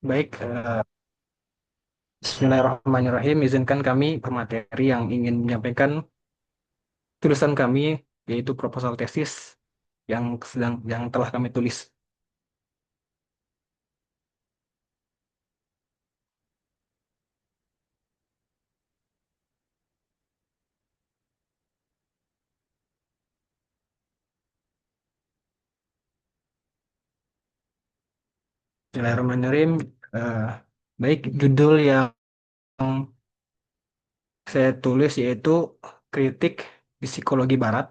Baik, Bismillahirrahmanirrahim. Izinkan kami bermateri yang ingin menyampaikan tulisan kami, yaitu proposal tesis yang telah kami tulis. Bismillahirrahmanirrahim. Eh, Baik, judul yang saya tulis yaitu Kritik Psikologi Barat,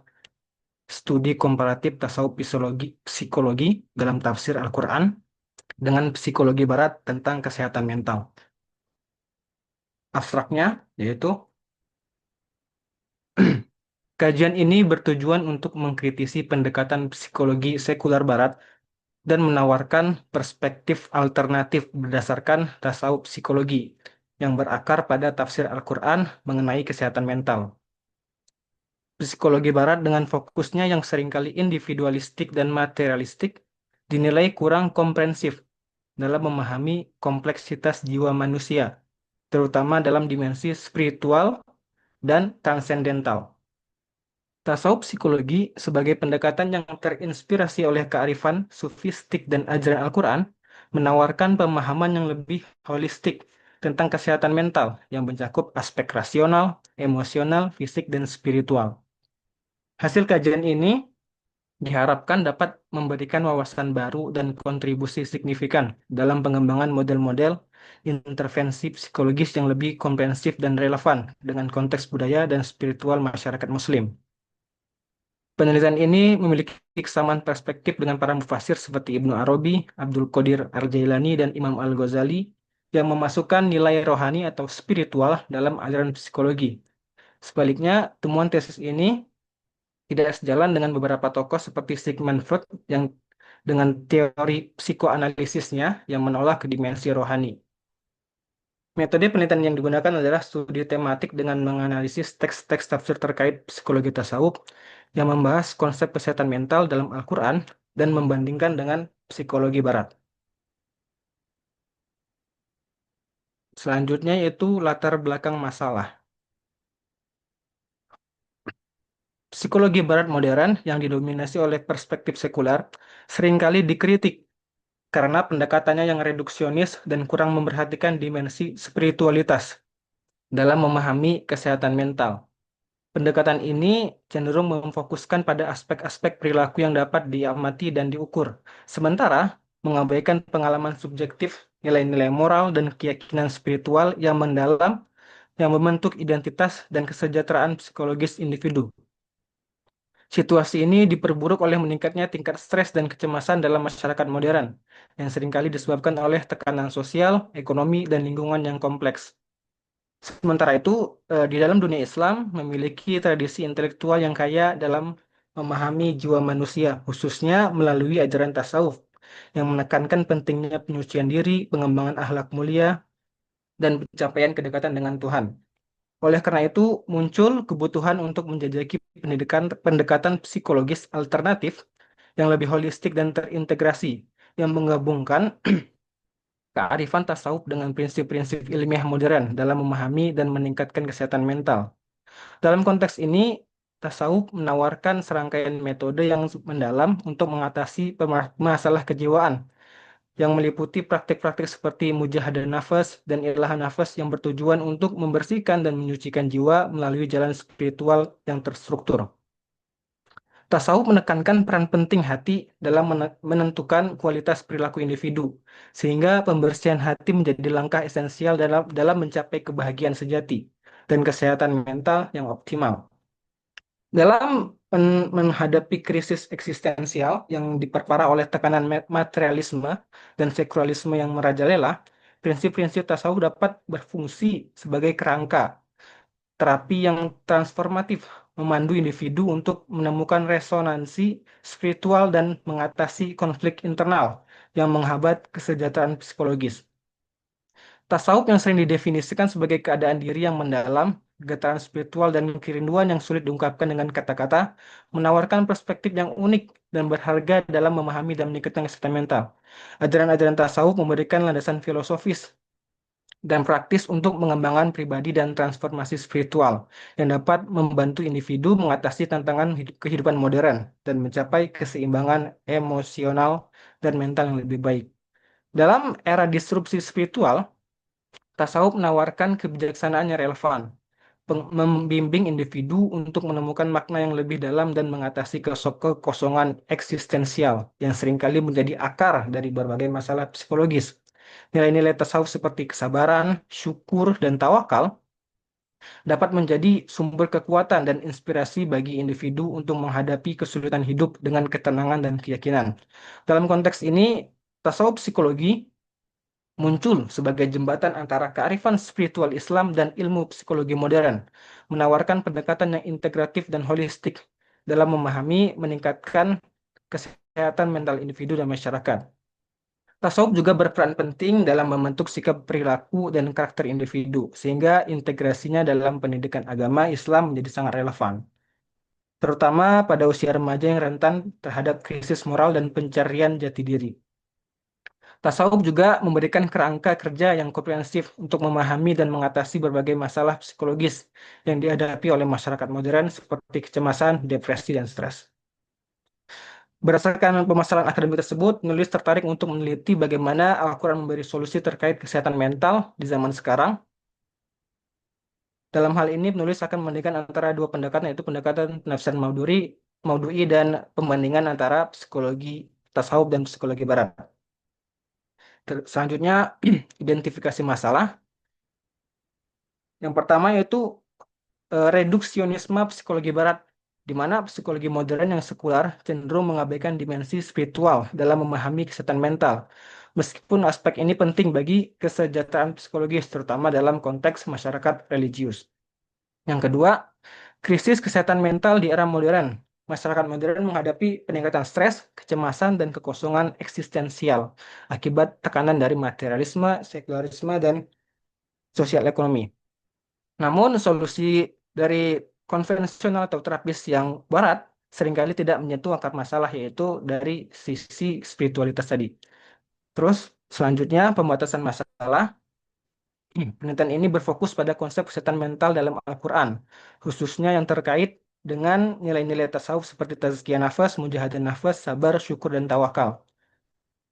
Studi Komparatif Tasawuf Psikologi dalam Tafsir Al-Quran dengan Psikologi Barat tentang Kesehatan Mental. Abstraknya yaitu kajian ini bertujuan untuk mengkritisi pendekatan psikologi sekular Barat dan menawarkan perspektif alternatif berdasarkan tasawuf psikologi yang berakar pada tafsir Al-Quran mengenai kesehatan mental. Psikologi Barat dengan fokusnya yang seringkali individualistik dan materialistik dinilai kurang komprehensif dalam memahami kompleksitas jiwa manusia, terutama dalam dimensi spiritual dan transendental. Tasawuf psikologi sebagai pendekatan yang terinspirasi oleh kearifan, sufistik, dan ajaran Al-Quran menawarkan pemahaman yang lebih holistik tentang kesehatan mental yang mencakup aspek rasional, emosional, fisik, dan spiritual. Hasil kajian ini diharapkan dapat memberikan wawasan baru dan kontribusi signifikan dalam pengembangan model-model intervensi psikologis yang lebih komprehensif dan relevan dengan konteks budaya dan spiritual masyarakat Muslim. Penelitian ini memiliki kesamaan perspektif dengan para mufasir seperti Ibnu Arabi, Abdul Qadir Al-Jailani, dan Imam Al-Ghazali yang memasukkan nilai rohani atau spiritual dalam aliran psikologi. Sebaliknya, temuan tesis ini tidak sejalan dengan beberapa tokoh seperti Sigmund Freud yang dengan teori psikoanalisisnya yang menolak ke dimensi rohani. Metode penelitian yang digunakan adalah studi tematik dengan menganalisis teks-teks tafsir terkait psikologi tasawuf yang membahas konsep kesehatan mental dalam Al-Quran dan membandingkan dengan psikologi barat. Selanjutnya yaitu latar belakang masalah. Psikologi barat modern yang didominasi oleh perspektif sekular seringkali dikritik karena pendekatannya yang reduksionis dan kurang memperhatikan dimensi spiritualitas dalam memahami kesehatan mental. Pendekatan ini cenderung memfokuskan pada aspek-aspek perilaku yang dapat diamati dan diukur, sementara mengabaikan pengalaman subjektif, nilai-nilai moral, dan keyakinan spiritual yang mendalam yang membentuk identitas dan kesejahteraan psikologis individu. Situasi ini diperburuk oleh meningkatnya tingkat stres dan kecemasan dalam masyarakat modern, yang seringkali disebabkan oleh tekanan sosial, ekonomi, dan lingkungan yang kompleks. Sementara itu, di dalam dunia Islam memiliki tradisi intelektual yang kaya dalam memahami jiwa manusia, khususnya melalui ajaran tasawuf, yang menekankan pentingnya penyucian diri, pengembangan akhlak mulia, dan pencapaian kedekatan dengan Tuhan. Oleh karena itu, muncul kebutuhan untuk menjajaki pendekatan psikologis alternatif yang lebih holistik dan terintegrasi, yang menggabungkan kearifan tasawuf dengan prinsip-prinsip ilmiah modern dalam memahami dan meningkatkan kesehatan mental. Dalam konteks ini, tasawuf menawarkan serangkaian metode yang mendalam untuk mengatasi masalah kejiwaan yang meliputi praktik-praktik seperti mujahadah nafas dan ilaha nafas yang bertujuan untuk membersihkan dan menyucikan jiwa melalui jalan spiritual yang terstruktur. Tasawuf menekankan peran penting hati dalam menentukan kualitas perilaku individu, sehingga pembersihan hati menjadi langkah esensial dalam mencapai kebahagiaan sejati dan kesehatan mental yang optimal. Dalam menghadapi krisis eksistensial yang diperparah oleh tekanan materialisme dan sekularisme yang merajalela, prinsip-prinsip tasawuf dapat berfungsi sebagai kerangka terapi yang transformatif, memandu individu untuk menemukan resonansi spiritual dan mengatasi konflik internal yang menghambat kesejahteraan psikologis. Tasawuf yang sering didefinisikan sebagai keadaan diri yang mendalam getaran spiritual dan kerinduan yang sulit diungkapkan dengan kata-kata, menawarkan perspektif yang unik dan berharga dalam memahami dan meningkatkan kesehatan mental. Ajaran-ajaran tasawuf memberikan landasan filosofis dan praktis untuk mengembangkan pribadi dan transformasi spiritual yang dapat membantu individu mengatasi tantangan kehidupan modern dan mencapai keseimbangan emosional dan mental yang lebih baik. Dalam era disrupsi spiritual, tasawuf menawarkan kebijaksanaan yang relevan, membimbing individu untuk menemukan makna yang lebih dalam dan mengatasi kekosongan eksistensial yang seringkali menjadi akar dari berbagai masalah psikologis. Nilai-nilai tasawuf seperti kesabaran, syukur, dan tawakal dapat menjadi sumber kekuatan dan inspirasi bagi individu untuk menghadapi kesulitan hidup dengan ketenangan dan keyakinan. Dalam konteks ini, tasawuf psikologi muncul sebagai jembatan antara kearifan spiritual Islam dan ilmu psikologi modern, menawarkan pendekatan yang integratif dan holistik dalam memahami, meningkatkan kesehatan mental individu dan masyarakat. Tasawuf juga berperan penting dalam membentuk sikap perilaku dan karakter individu, sehingga integrasinya dalam pendidikan agama Islam menjadi sangat relevan, terutama pada usia remaja yang rentan terhadap krisis moral dan pencarian jati diri. Tasawuf juga memberikan kerangka kerja yang komprehensif untuk memahami dan mengatasi berbagai masalah psikologis yang dihadapi oleh masyarakat modern seperti kecemasan, depresi, dan stres. Berdasarkan permasalahan akademik tersebut, penulis tertarik untuk meneliti bagaimana Al-Quran memberi solusi terkait kesehatan mental di zaman sekarang. Dalam hal ini, penulis akan membandingkan antara dua pendekatan, yaitu pendekatan penafsiran Maudhu'i dan pembandingan antara psikologi tasawuf dan psikologi barat. Selanjutnya, identifikasi masalah. Yang pertama yaitu reduksionisme psikologi barat, di mana psikologi modern yang sekular cenderung mengabaikan dimensi spiritual dalam memahami kesehatan mental. Meskipun aspek ini penting bagi kesejahteraan psikologis, terutama dalam konteks masyarakat religius. Yang kedua, krisis kesehatan mental di era modern. Masyarakat modern menghadapi peningkatan stres, kecemasan, dan kekosongan eksistensial akibat tekanan dari materialisme, sekularisme, dan sosial ekonomi. Namun, solusi dari konvensional atau terapis yang barat seringkali tidak menyentuh akar masalah, yaitu dari sisi spiritualitas tadi. Terus, selanjutnya, pembatasan masalah. Penelitian ini berfokus pada konsep kesehatan mental dalam Al-Quran, khususnya yang terkait dengan nilai-nilai tasawuf seperti tazkiyah nafas, mujahadah nafas, sabar, syukur, dan tawakal.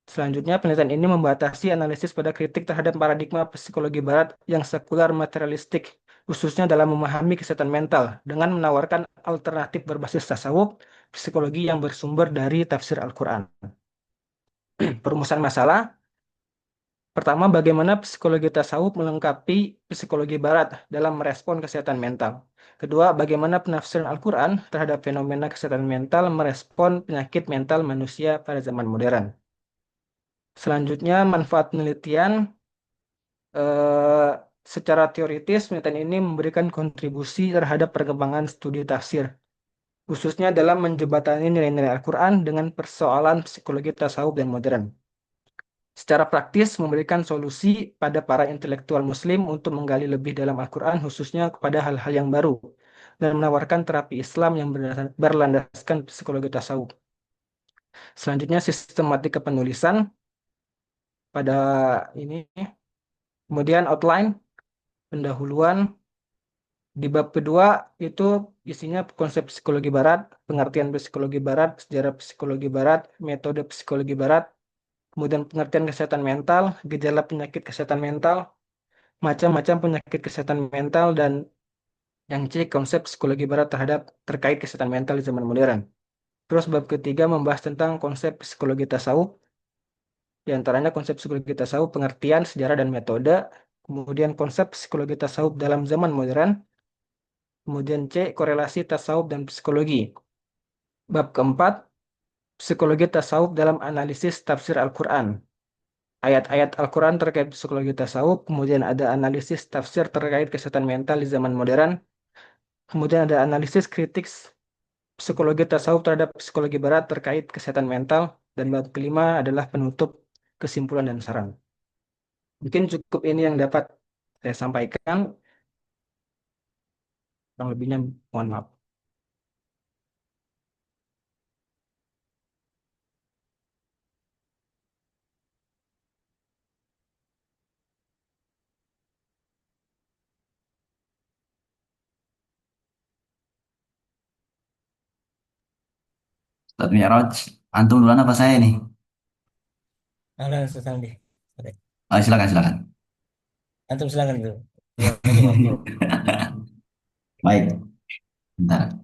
Selanjutnya, penelitian ini membatasi analisis pada kritik terhadap paradigma psikologi barat yang sekular materialistik, khususnya dalam memahami kesehatan mental, dengan menawarkan alternatif berbasis tasawuf, psikologi yang bersumber dari tafsir Al-Quran. Perumusan masalah. Pertama, bagaimana psikologi tasawuf melengkapi psikologi barat dalam merespon kesehatan mental. Kedua, bagaimana penafsiran Al-Quran terhadap fenomena kesehatan mental merespon penyakit mental manusia pada zaman modern. Selanjutnya, manfaat penelitian. Eh, Secara teoritis, penelitian ini memberikan kontribusi terhadap perkembangan studi tafsir, khususnya dalam menjembatani nilai-nilai Al-Quran dengan persoalan psikologi tasawuf dan modern. Secara praktis, memberikan solusi pada para intelektual Muslim untuk menggali lebih dalam Al-Quran, khususnya kepada hal-hal yang baru, dan menawarkan terapi Islam yang berlandaskan psikologi tasawuf. Selanjutnya, sistematika penulisan pada ini, kemudian outline, pendahuluan. Di bab kedua itu isinya konsep psikologi barat, pengertian psikologi barat, sejarah psikologi barat, metode psikologi barat, kemudian pengertian kesehatan mental, gejala penyakit kesehatan mental, macam-macam penyakit kesehatan mental, dan yang C, konsep psikologi barat terkait kesehatan mental di zaman modern. Terus bab ketiga membahas tentang konsep psikologi tasawuf, di antaranya konsep psikologi tasawuf, pengertian, sejarah, dan metode, kemudian konsep psikologi tasawuf dalam zaman modern, kemudian C, korelasi tasawuf dan psikologi. Bab keempat, psikologi tasawuf dalam analisis tafsir Al-Quran. Ayat-ayat Al-Quran terkait psikologi tasawuf, kemudian ada analisis tafsir terkait kesehatan mental di zaman modern, kemudian ada analisis kritik psikologi tasawuf terhadap psikologi barat terkait kesehatan mental, dan bab kelima adalah penutup, kesimpulan, dan saran. Mungkin cukup ini yang dapat saya sampaikan. Kurang lebihnya mohon maaf. Ustadz Mi'raj, antum duluan apa saya nih? Halo, Sultan deh. Silakan, silakan. Antum silakan dulu. Duluan aja ngobrol. Baik, bentar.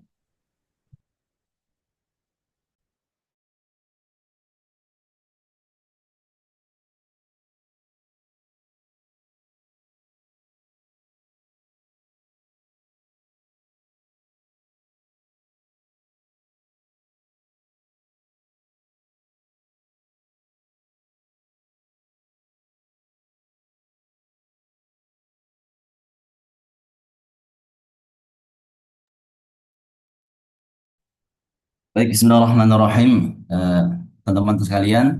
Baik, Bismillahirrahmanirrahim. Eh, Teman-teman sekalian,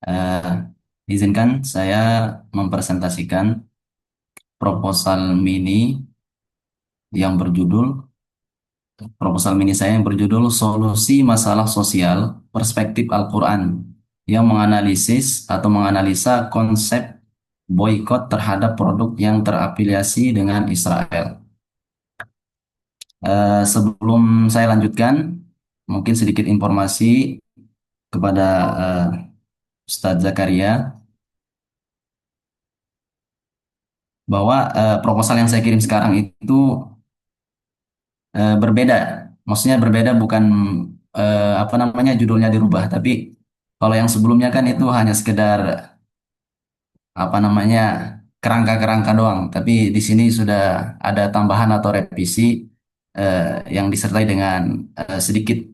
eh, izinkan saya mempresentasikan proposal mini yang berjudul proposal mini saya yang berjudul Solusi Masalah Sosial Perspektif Al-Quran yang menganalisis atau menganalisa konsep boikot terhadap produk yang terafiliasi dengan Israel. Sebelum saya lanjutkan, mungkin sedikit informasi kepada eh, Ustadz Zakaria bahwa proposal yang saya kirim sekarang itu berbeda. Maksudnya berbeda bukan apa namanya judulnya dirubah, tapi kalau yang sebelumnya kan itu hanya sekedar apa namanya kerangka-kerangka doang. Tapi di sini sudah ada tambahan atau revisi eh, yang disertai dengan sedikit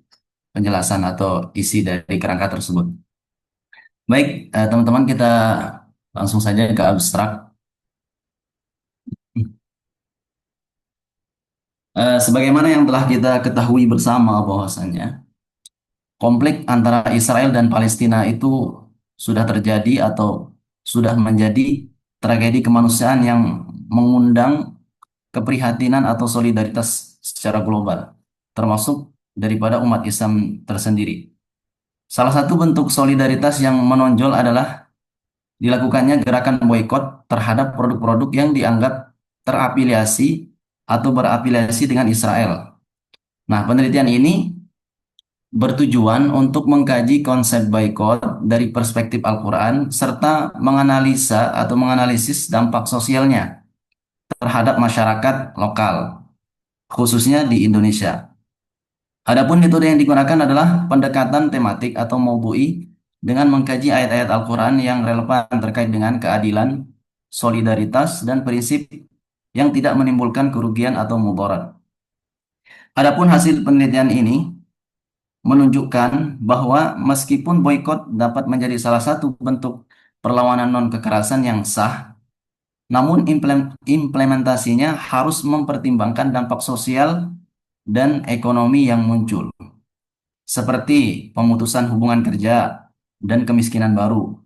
penjelasan atau isi dari kerangka tersebut. Baik, teman-teman kita langsung saja ke abstrak. Sebagaimana yang telah kita ketahui bersama bahwasannya konflik antara Israel dan Palestina itu sudah terjadi atau sudah menjadi tragedi kemanusiaan yang mengundang keprihatinan atau solidaritas secara global, termasuk daripada umat Islam tersendiri. Salah satu bentuk solidaritas yang menonjol adalah dilakukannya gerakan boikot terhadap produk-produk yang dianggap terafiliasi atau berafiliasi dengan Israel. Nah, penelitian ini bertujuan untuk mengkaji konsep boikot dari perspektif Al-Quran serta menganalisa atau menganalisis dampak sosialnya terhadap masyarakat lokal, khususnya di Indonesia. Adapun metode yang digunakan adalah pendekatan tematik atau maudu'i dengan mengkaji ayat-ayat Al-Quran yang relevan terkait dengan keadilan, solidaritas, dan prinsip yang tidak menimbulkan kerugian atau mudarat. Adapun hasil penelitian ini menunjukkan bahwa meskipun boikot dapat menjadi salah satu bentuk perlawanan non-kekerasan yang sah, namun implementasinya harus mempertimbangkan dampak sosial dan ekonomi yang muncul, seperti pemutusan hubungan kerja dan kemiskinan baru.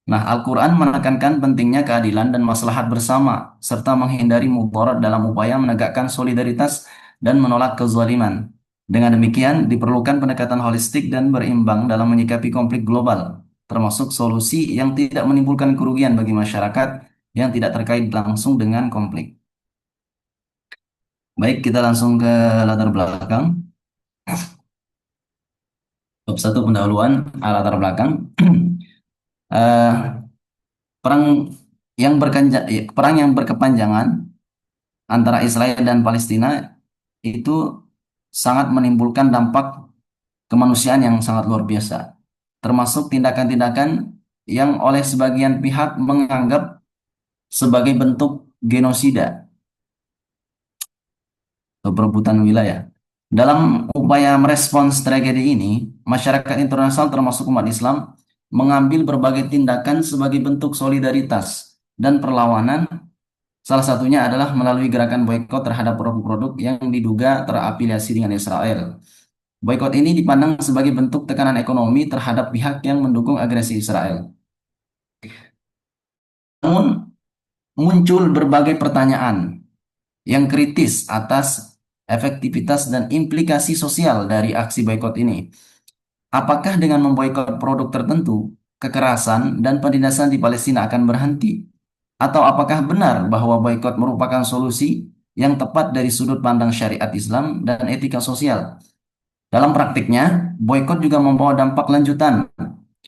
Nah, Al-Quran menekankan pentingnya keadilan dan maslahat bersama, serta menghindari mudarat dalam upaya menegakkan solidaritas dan menolak kezaliman. Dengan demikian, diperlukan pendekatan holistik dan berimbang dalam menyikapi konflik global, termasuk solusi yang tidak menimbulkan kerugian bagi masyarakat yang tidak terkait langsung dengan konflik. Baik, kita langsung ke latar belakang. Bab satu pendahuluan latar belakang. Eh, perang yang berkepanjangan antara Israel dan Palestina itu sangat menimbulkan dampak kemanusiaan yang sangat luar biasa, termasuk tindakan-tindakan yang oleh sebagian pihak menganggap sebagai bentuk genosida atau perebutan wilayah. Dalam upaya merespons tragedi ini, masyarakat internasional termasuk umat Islam mengambil berbagai tindakan sebagai bentuk solidaritas dan perlawanan. Salah satunya adalah melalui gerakan boikot terhadap produk-produk yang diduga terafiliasi dengan Israel. Boikot ini dipandang sebagai bentuk tekanan ekonomi terhadap pihak yang mendukung agresi Israel. Namun muncul berbagai pertanyaan yang kritis atas efektivitas dan implikasi sosial dari aksi boikot ini. Apakah dengan memboikot produk tertentu, kekerasan dan penindasan di Palestina akan berhenti? Atau apakah benar bahwa boikot merupakan solusi yang tepat dari sudut pandang syariat Islam dan etika sosial? Dalam praktiknya, boikot juga membawa dampak lanjutan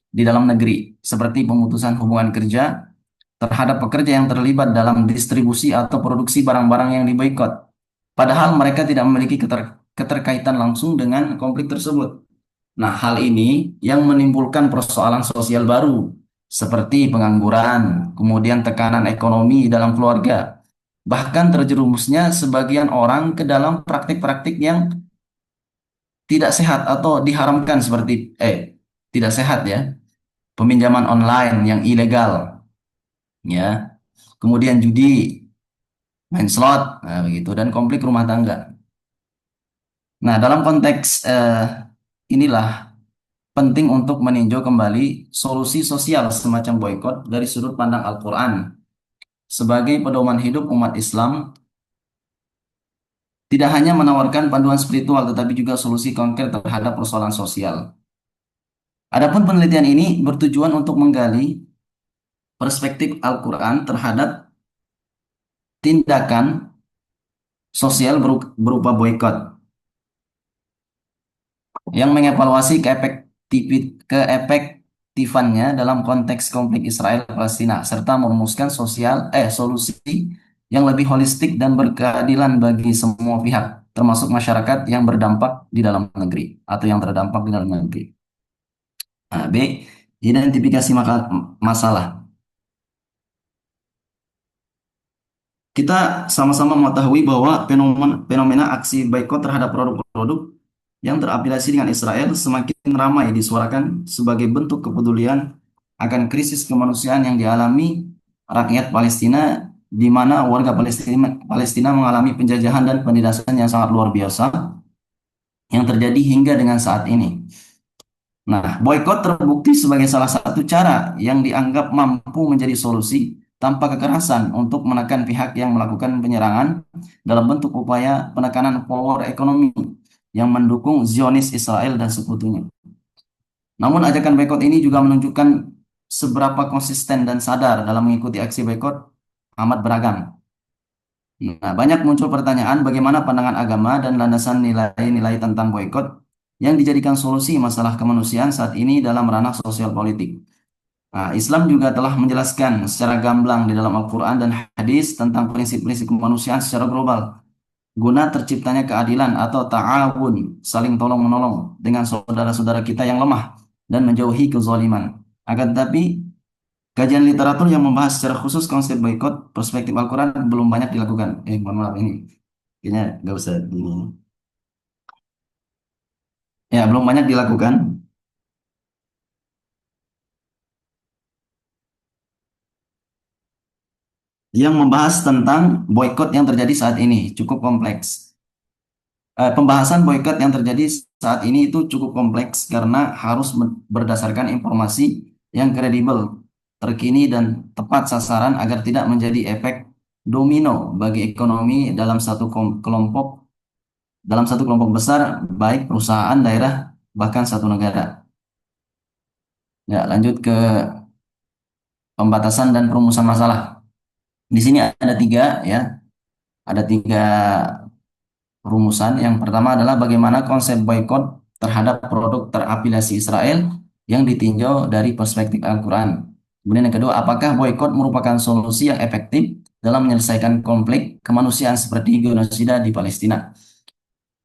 di dalam negeri, seperti pemutusan hubungan kerja terhadap pekerja yang terlibat dalam distribusi atau produksi barang-barang yang diboikot. Padahal mereka tidak memiliki keterkaitan langsung dengan konflik tersebut. Nah, hal ini yang menimbulkan persoalan sosial baru, seperti pengangguran, kemudian tekanan ekonomi dalam keluarga. Bahkan terjerumusnya sebagian orang ke dalam praktik-praktik yang tidak sehat atau diharamkan seperti tidak sehat ya, peminjaman online yang ilegal ya, kemudian judi, main slot, nah begitu dan konflik rumah tangga. Nah, dalam konteks inilah penting untuk meninjau kembali solusi sosial semacam boikot dari sudut pandang Al-Quran sebagai pedoman hidup umat Islam, tidak hanya menawarkan panduan spiritual tetapi juga solusi konkret terhadap persoalan sosial. Adapun penelitian ini bertujuan untuk menggali perspektif Al-Quran terhadap tindakan sosial berupa boikot yang mengevaluasi keefektifannya dalam konteks konflik Israel Palestina serta merumuskan solusi yang lebih holistik dan berkeadilan bagi semua pihak termasuk masyarakat yang berdampak di dalam negeri atau yang terdampak di dalam negeri. Nah, B. Identifikasi masalah. Kita sama-sama mengetahui bahwa fenomena aksi boikot terhadap produk-produk yang terafiliasi dengan Israel semakin ramai disuarakan sebagai bentuk kepedulian akan krisis kemanusiaan yang dialami rakyat Palestina, di mana warga Palestina mengalami penjajahan dan penindasan yang sangat luar biasa yang terjadi hingga dengan saat ini. Nah, boikot terbukti sebagai salah satu cara yang dianggap mampu menjadi solusi tanpa kekerasan untuk menekan pihak yang melakukan penyerangan dalam bentuk upaya penekanan power ekonomi yang mendukung Zionis Israel dan sekutunya. Namun ajakan boikot ini juga menunjukkan seberapa konsisten dan sadar dalam mengikuti aksi boikot amat beragam. Nah, banyak muncul pertanyaan bagaimana pandangan agama dan landasan nilai-nilai tentang boikot yang dijadikan solusi masalah kemanusiaan saat ini dalam ranah sosial politik. Nah, Islam juga telah menjelaskan secara gamblang di dalam Al-Quran dan hadis tentang prinsip-prinsip kemanusiaan secara global, guna terciptanya keadilan atau ta'awun, saling tolong-menolong dengan saudara-saudara kita yang lemah dan menjauhi kezaliman. Akan tetapi, kajian literatur yang membahas secara khusus konsep boikot perspektif Al-Quran belum banyak dilakukan. Mohon maaf ini, kayaknya nggak usah ini. Ya, belum banyak dilakukan. Yang membahas tentang boikot yang terjadi saat ini cukup kompleks. Pembahasan boikot yang terjadi saat ini itu cukup kompleks karena harus berdasarkan informasi yang kredibel, terkini dan tepat sasaran agar tidak menjadi efek domino bagi ekonomi dalam satu kelompok besar, baik perusahaan, daerah, bahkan satu negara. Ya, lanjut ke pembatasan dan perumusan masalah. Di sini ada tiga ya, ada tiga rumusan. Yang pertama adalah bagaimana konsep boikot terhadap produk terafiliasi Israel yang ditinjau dari perspektif Al-Quran. Kemudian yang kedua, apakah boikot merupakan solusi yang efektif dalam menyelesaikan konflik kemanusiaan seperti genosida di Palestina.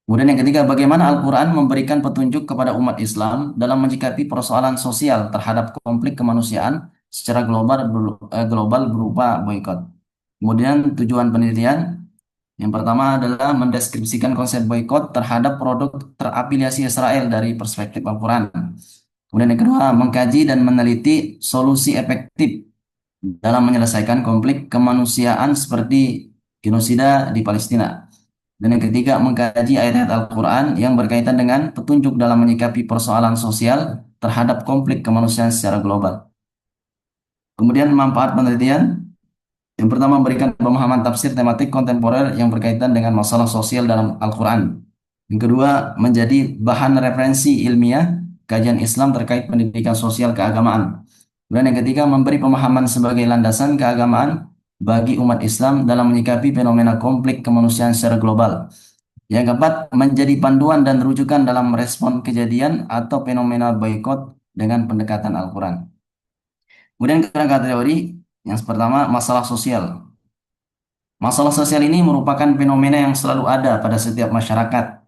Kemudian yang ketiga, bagaimana Al-Quran memberikan petunjuk kepada umat Islam dalam menyikapi persoalan sosial terhadap konflik kemanusiaan secara global berupa boikot. Kemudian tujuan penelitian yang pertama adalah mendeskripsikan konsep boikot terhadap produk terafiliasi Israel dari perspektif Al-Quran. Kemudian yang kedua, mengkaji dan meneliti solusi efektif dalam menyelesaikan konflik kemanusiaan seperti genosida di Palestina. Dan yang ketiga, mengkaji ayat-ayat Al-Quran yang berkaitan dengan petunjuk dalam menyikapi persoalan sosial terhadap konflik kemanusiaan secara global. Kemudian manfaat penelitian. Yang pertama, memberikan pemahaman tafsir tematik kontemporer yang berkaitan dengan masalah sosial dalam Al-Quran. Yang kedua, menjadi bahan referensi ilmiah kajian Islam terkait pendidikan sosial keagamaan. Dan yang ketiga, memberi pemahaman sebagai landasan keagamaan bagi umat Islam dalam menyikapi fenomena konflik kemanusiaan secara global. Yang keempat, menjadi panduan dan rujukan dalam respon kejadian atau fenomena boykot dengan pendekatan Al-Quran. Kemudian kerangka teori, yang pertama, masalah sosial. Masalah sosial ini merupakan fenomena yang selalu ada pada setiap masyarakat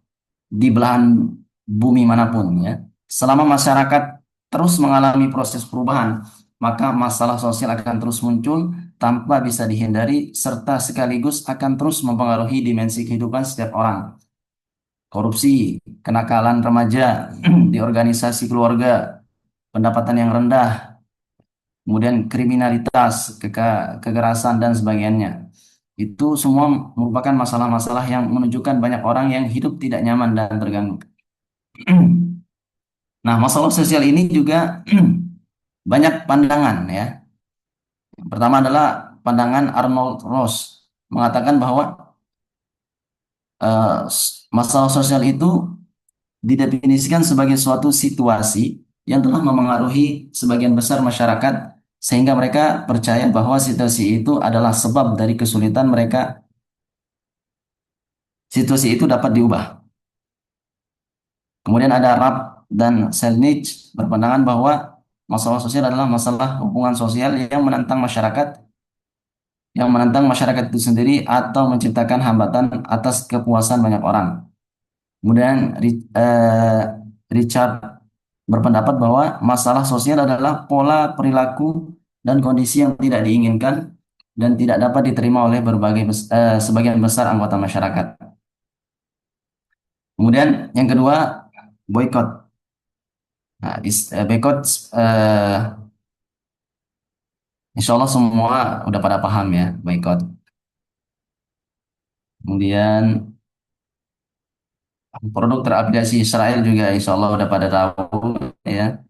di belahan bumi manapun ya. Selama masyarakat terus mengalami proses perubahan, maka masalah sosial akan terus muncul tanpa bisa dihindari serta sekaligus akan terus mempengaruhi dimensi kehidupan setiap orang. Korupsi, kenakalan remaja di organisasi keluarga, pendapatan yang rendah, kemudian kriminalitas, kekerasan dan sebagainya. Itu semua merupakan masalah-masalah yang menunjukkan banyak orang yang hidup tidak nyaman dan terganggu. Nah, masalah sosial ini juga banyak pandangan ya. Yang pertama adalah pandangan Arnold Ross mengatakan bahwa masalah sosial itu didefinisikan sebagai suatu situasi yang telah memengaruhi sebagian besar masyarakat sehingga mereka percaya bahwa situasi itu adalah sebab dari kesulitan mereka. Situasi itu dapat diubah. Kemudian ada Rapp dan Selnich berpandangan bahwa masalah sosial adalah masalah hubungan sosial yang menantang masyarakat itu sendiri atau menciptakan hambatan atas kepuasan banyak orang. Kemudian Richard berpendapat bahwa masalah sosial adalah pola perilaku dan kondisi yang tidak diinginkan dan tidak dapat diterima oleh sebagian besar anggota masyarakat. Kemudian yang kedua, boykot. Nah, boykot, insya Allah semua udah pada paham ya, boykot. Kemudian produk terafiliasi Israel juga insya Allah udah pada tahu ya.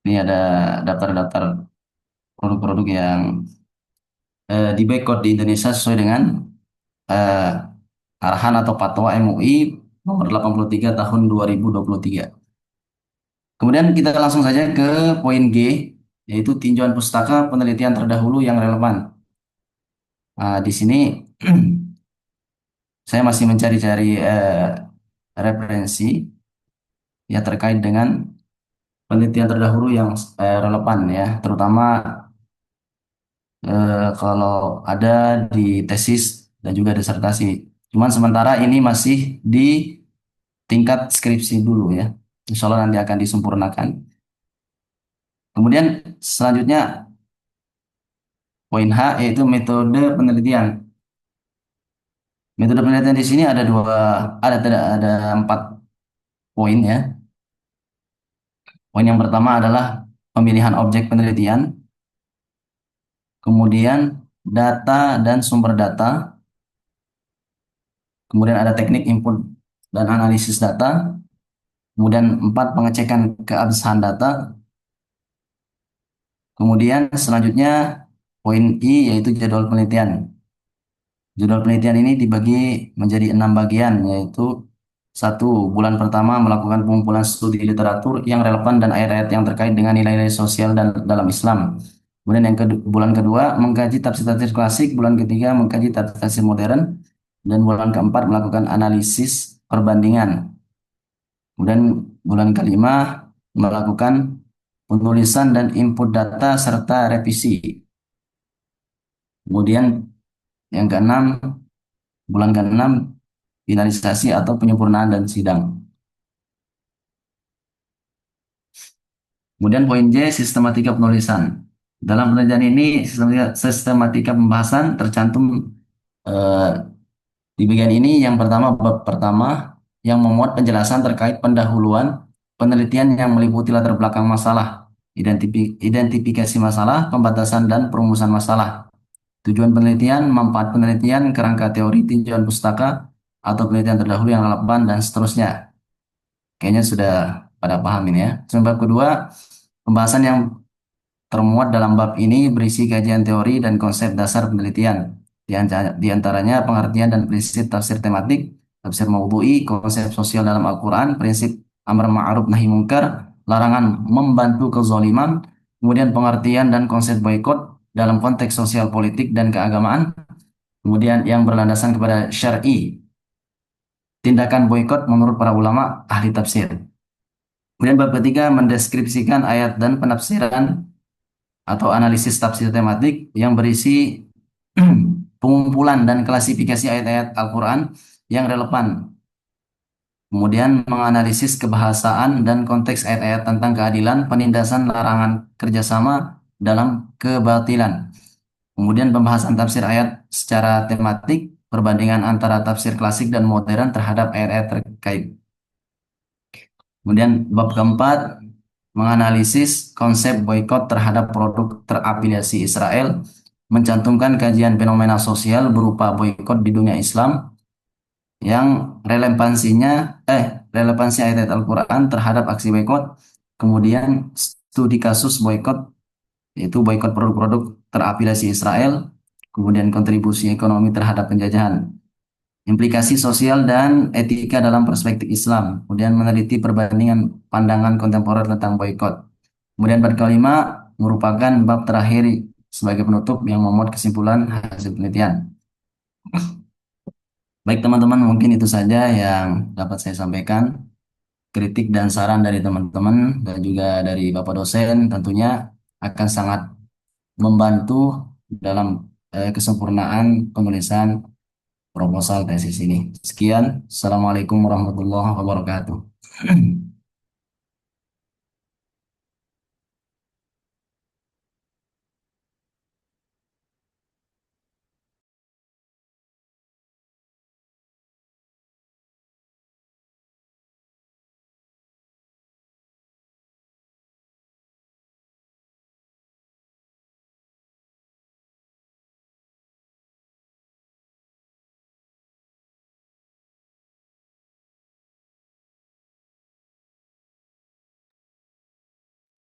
Ini ada daftar-daftar produk-produk yang diboykot di Indonesia sesuai dengan eh, arahan atau fatwa MUI nomor 83 tahun 2023. Kemudian kita langsung saja ke poin G, yaitu tinjauan pustaka penelitian terdahulu yang relevan. Nah, di sini saya masih mencari-cari referensi ya terkait dengan penelitian terdahulu yang relevan ya, terutama kalau ada di tesis dan juga disertasi. Cuman sementara ini masih di tingkat skripsi dulu ya. Insya Allah nanti akan disempurnakan. Kemudian selanjutnya poin H yaitu metode penelitian. Metode penelitian di sini ada ada 4 poin ya. Poin yang pertama adalah pemilihan objek penelitian, kemudian data dan sumber data, kemudian ada teknik input dan analisis data, kemudian 4 pengecekan keabsahan data, kemudian selanjutnya poin I yaitu jadwal penelitian. Jadwal penelitian ini dibagi menjadi 6 bagian, yaitu satu, bulan pertama melakukan pengumpulan studi literatur yang relevan dan ayat-ayat yang terkait dengan nilai-nilai sosial dan dalam Islam. Kemudian bulan kedua mengkaji tafsir-tafsir klasik, bulan ketiga mengkaji tafsir modern, dan bulan keempat melakukan analisis perbandingan. Kemudian bulan kelima melakukan penulisan dan input data serta revisi. Kemudian yang keenam, bulan keenam finalisasi atau penyempurnaan dan sidang. Kemudian poin J, sistematika penulisan. Dalam penelitian ini, sistematika pembahasan tercantum eh, di bagian ini. Yang pertama, bab pertama yang memuat penjelasan terkait pendahuluan penelitian yang meliputi latar belakang masalah, identifikasi masalah, pembatasan dan perumusan masalah, tujuan penelitian, manfaat penelitian, kerangka teori, tinjauan pustaka atau penelitian terdahulu yang relevan dan seterusnya. Kayaknya sudah pada paham ini ya. Sebab kedua, Pembahasan yang termuat dalam bab ini berisi kajian teori dan konsep dasar penelitian. Di antaranya pengertian dan prinsip tafsir tematik, tafsir maudhu'i, konsep sosial dalam Al-Quran, prinsip amar ma'ruf nahi mungkar, larangan membantu kezaliman, kemudian pengertian dan konsep boikot dalam konteks sosial politik dan keagamaan, kemudian yang berlandasan kepada syar'i, tindakan boikot menurut para ulama ahli tafsir. Kemudian bab ketiga mendeskripsikan ayat dan penafsiran atau analisis tafsir tematik yang berisi pengumpulan dan klasifikasi ayat-ayat Al-Quran yang relevan. Kemudian menganalisis kebahasaan dan konteks ayat-ayat tentang keadilan, penindasan, larangan kerjasama dalam kebatilan. Kemudian pembahasan tafsir ayat secara tematik, perbandingan antara tafsir klasik dan modern terhadap ayat-ayat terkait. Kemudian bab keempat, menganalisis konsep boikot terhadap produk terafiliasi Israel, mencantumkan kajian fenomena sosial berupa boikot di dunia Islam yang relevansi ayat Al-Quran terhadap aksi boikot, kemudian studi kasus boikot yaitu boikot produk-produk terafiliasi Israel, kemudian kontribusi ekonomi terhadap penjajahan, implikasi sosial dan etika dalam perspektif Islam, kemudian meneliti perbandingan pandangan kontemporer tentang boikot. Kemudian bab kelima merupakan bab terakhir sebagai penutup yang memuat kesimpulan hasil penelitian. Baik teman-teman, mungkin itu saja yang dapat saya sampaikan. Kritik dan saran dari teman-teman dan juga dari Bapak dosen tentunya akan sangat membantu dalam kesempurnaan penulisan proposal tesis ini. Sekian, Assalamualaikum warahmatullahi wabarakatuh.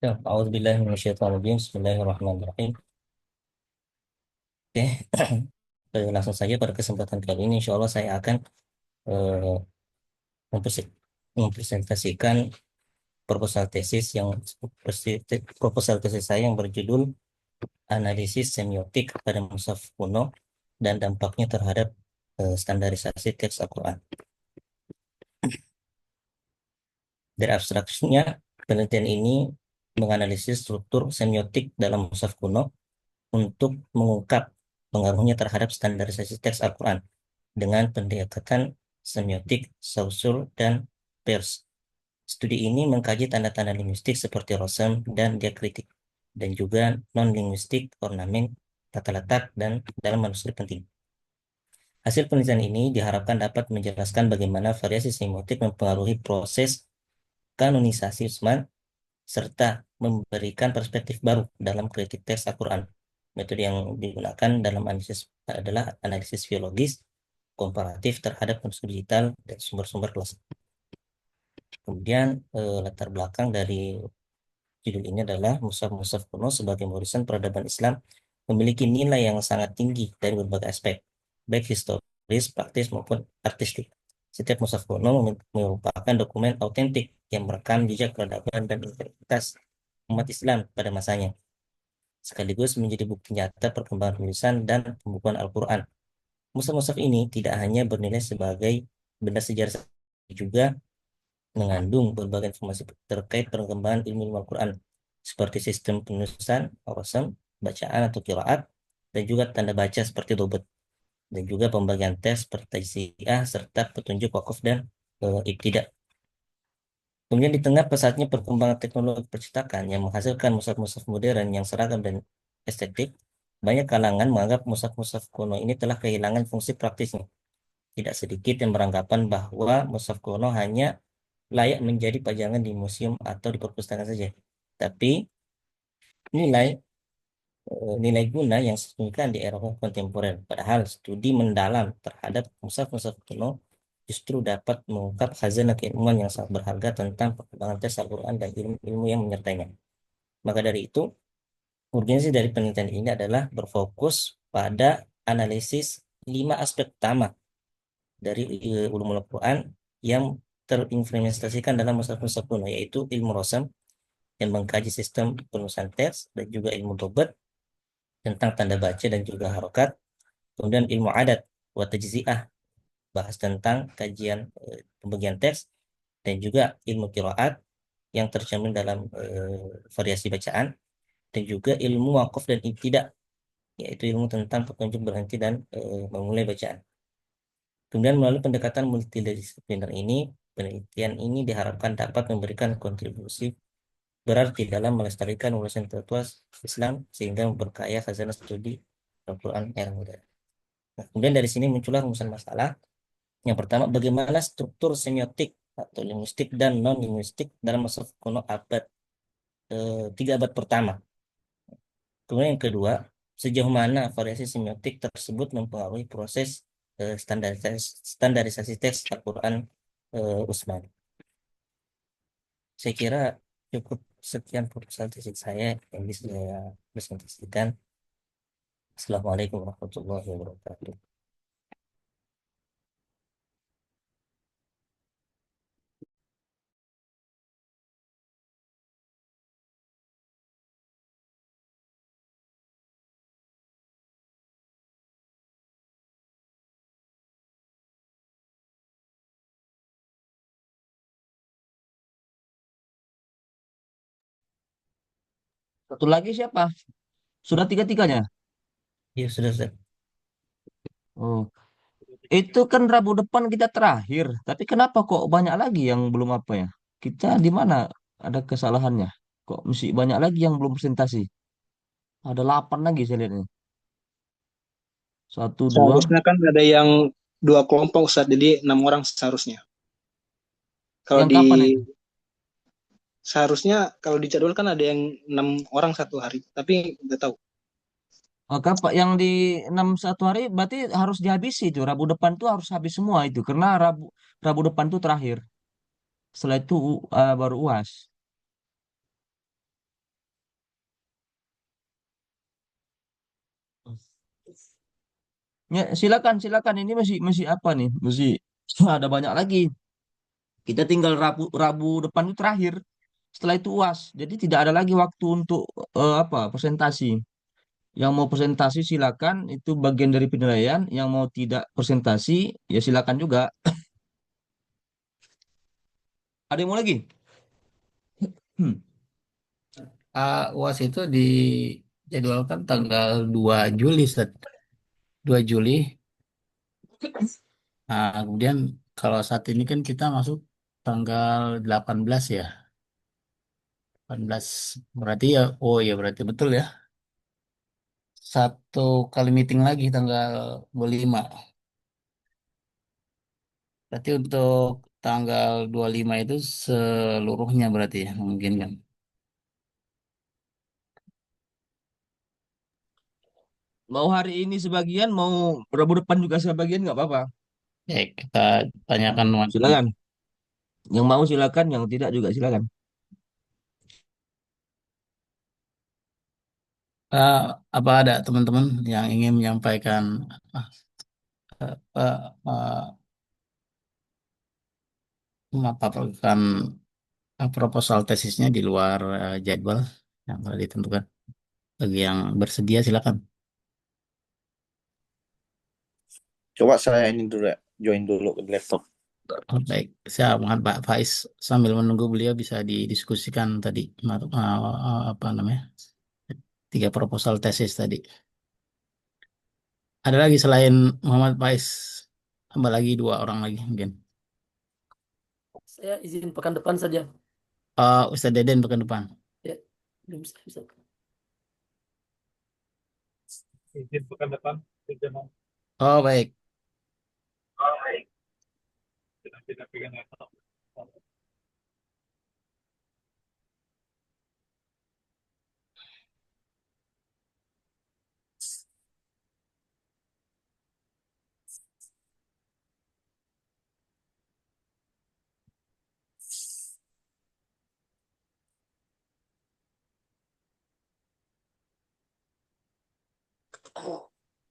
Ya, A'udzubillahi minasyaitonirrajim. Bismillahirrahmanirrahim. Oke, langsung saja pada kesempatan kali ini, insya Allah saya akan eh, mempresentasikan proposal tesis proposal tesis saya yang berjudul Analisis Semiotik pada Mushaf Kuno dan dampaknya terhadap standarisasi teks Al-Quran. Dari abstraknya, penelitian ini menganalisis struktur semiotik dalam mushaf kuno untuk mengungkap pengaruhnya terhadap standarisasi teks Al-Quran dengan pendekatan semiotik, sausul, dan pers. Studi ini mengkaji tanda-tanda linguistik seperti rosem dan diakritik, dan juga non-linguistik, ornamen, tata letak, dan dalam manuskrip penting. Hasil penelitian ini diharapkan dapat menjelaskan bagaimana variasi semiotik mempengaruhi proses kanonisasi Utsman serta memberikan perspektif baru dalam kritik teks Al-Quran. Metode yang digunakan dalam analisis adalah analisis biologis komparatif terhadap manuskrip digital dan sumber-sumber klasik. Kemudian latar belakang dari judul ini adalah Mushaf-Mushaf kuno sebagai warisan peradaban Islam memiliki nilai yang sangat tinggi dari berbagai aspek, baik historis, praktis maupun artistik. Setiap mushaf kuno merupakan dokumen autentik yang merekam jejak peradaban dan integritas umat Islam pada masanya, sekaligus menjadi bukti nyata perkembangan penulisan dan pembukuan Al-Quran. Mushaf-mushaf ini tidak hanya bernilai sebagai benda sejarah, juga mengandung berbagai informasi terkait perkembangan ilmu Al-Quran, seperti sistem penulisan, awasam, bacaan atau qiraat, dan juga tanda baca seperti dobet, dan juga pembagian tes seperti tajziah, serta petunjuk wakaf dan ibtidah. Kemudian di tengah pesatnya perkembangan teknologi percetakan yang menghasilkan mushaf-mushaf modern yang seragam dan estetik, banyak kalangan menganggap mushaf-mushaf kuno ini telah kehilangan fungsi praktisnya. Tidak sedikit yang beranggapan bahwa mushaf kuno hanya layak menjadi pajangan di museum atau di perpustakaan saja. Tapi nilai nilai guna yang signifikan di era kontemporer. Padahal studi mendalam terhadap mushaf-mushaf kuno justru dapat mengungkap khazanah keilmuan yang sangat berharga tentang perkembangan teks Al-Quran dan ilmu-ilmu yang menyertainya. Maka dari itu, urgensi dari penelitian ini adalah berfokus pada analisis 5 aspek utama dari ulumul Quran yang terimplementasikan dalam mushaf-mushaf kuno, yaitu ilmu rosam yang mengkaji sistem penulisan teks dan juga ilmu dobat tentang tanda baca dan juga harokat, kemudian ilmu adat wa tajzi'ah, bahas tentang kajian pembagian teks, dan juga ilmu qiraat yang tercermin dalam variasi bacaan, dan juga ilmu wakaf dan ibtidah, yaitu ilmu tentang petunjuk berhenti dan memulai bacaan. Kemudian melalui pendekatan multidisipliner ini, penelitian ini diharapkan dapat memberikan kontribusi berarti dalam melestarikan wawasan intelektual Islam sehingga memperkaya khazanah studi Al-Quran era modern. Nah, kemudian dari sini muncullah rumusan masalah. Yang pertama, bagaimana struktur semiotik atau linguistik dan non-linguistik dalam masa kuno abad 3 abad pertama. Kemudian yang kedua, sejauh mana variasi semiotik tersebut mempengaruhi proses standarisasi teks Al-Quran Utsmani. Saya kira cukup sekian proposal tesis saya yang bisa saya presentasikan. Assalamualaikum warahmatullahi wabarakatuh. Satu lagi siapa? Sudah tiga-tiganya. Ya sudah, Ustaz. Oh, itu kan Rabu depan kita terakhir. Tapi kenapa kok banyak lagi yang belum apa ya? Kita di mana ada kesalahannya? Kok mesti banyak lagi yang belum presentasi? Ada 8 lagi saya lihat ini. Satu, dua. Seharusnya kan ada yang dua kelompok Ustaz, jadi 6 orang seharusnya. Kalau Yang di kapan itu? seharusnya kalau dijadwal kan ada yang 6 orang satu hari, tapi nggak tahu. Oh, kapan? Yang di 6 1 hari berarti harus dihabisi itu. Rabu depan tuh harus habis semua itu. Karena Rabu Rabu depan tuh terakhir. Setelah itu baru UAS. Ya, silakan, silakan. Ini masih masih apa nih? Masih ada banyak lagi. Kita tinggal Rabu Rabu depan itu terakhir. Setelah itu UAS. Jadi tidak ada lagi waktu untuk apa presentasi. Yang mau presentasi silakan, itu bagian dari penilaian. Yang mau tidak presentasi ya silakan juga. Ada yang mau lagi? Hmm. UAS itu dijadwalkan tanggal 2 Juli, Ustaz. 2 Juli. Nah, kemudian kalau saat ini kan kita masuk tanggal 18 ya. 18 berarti ya, oh ya berarti betul ya. Satu kali meeting lagi tanggal 25. Berarti untuk tanggal 25 itu seluruhnya berarti ya mungkin kan. Mau hari ini sebagian, mau Rabu depan juga sebagian nggak apa-apa. Ya, kita tanyakan teman-teman. Silakan. Yang mau silakan, yang tidak juga silakan. Eh, apa ada teman-teman yang ingin menyampaikan ah, eh, eh, melaporkan proposal tesisnya di luar jadwal yang telah ditentukan. Bagi yang bersedia silakan. Coba saya ini dulu ya, join dulu ke laptop. Oh, baik, saya mohon Pak Faiz sambil menunggu beliau bisa didiskusikan tadi apa namanya 3 proposal tesis tadi. Ada lagi selain Muhammad Faiz, tambah lagi 2 orang lagi mungkin. Saya izin pekan depan saja. Ustadz Deden pekan depan. Ya, belum bisa. Izin pekan depan, Oh baik, tidak pegang laptop.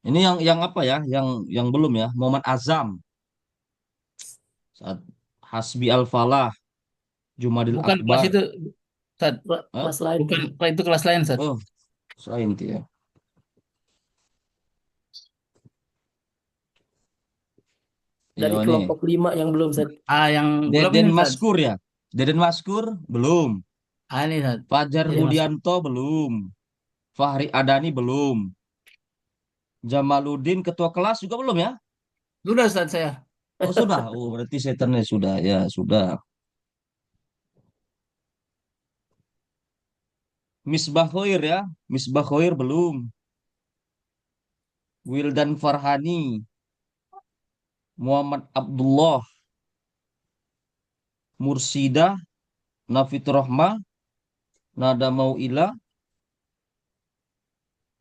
Ini yang apa ya? Yang belum ya. Muhammad Azam, saat Hasbi Al-Falah, Jumadil Bukan kelas Akbar. itu, Ustaz. Hah? Kelas lain. Bukan, itu kelas lain, Ustaz. Oh, selain itu ya. Dari Iya nih. kelompok 5 yang belum, Ustaz. Yang belum Deden ini, Ustaz. Maskur ya. Deden Maskur belum. Ini, Ustaz. Fajar Jadi Mas. Budianto belum. Fahri Adani belum. Jamaluddin ketua kelas juga belum ya? Sudah, Ustaz, saya. Oh sudah. Oh berarti setternya sudah ya sudah. Misbah Khoir ya. Misbah Khoir belum. Wildan Farhani, Muhammad Abdullah, Mursidah, Nafitur Rahmah, Nada Mauila,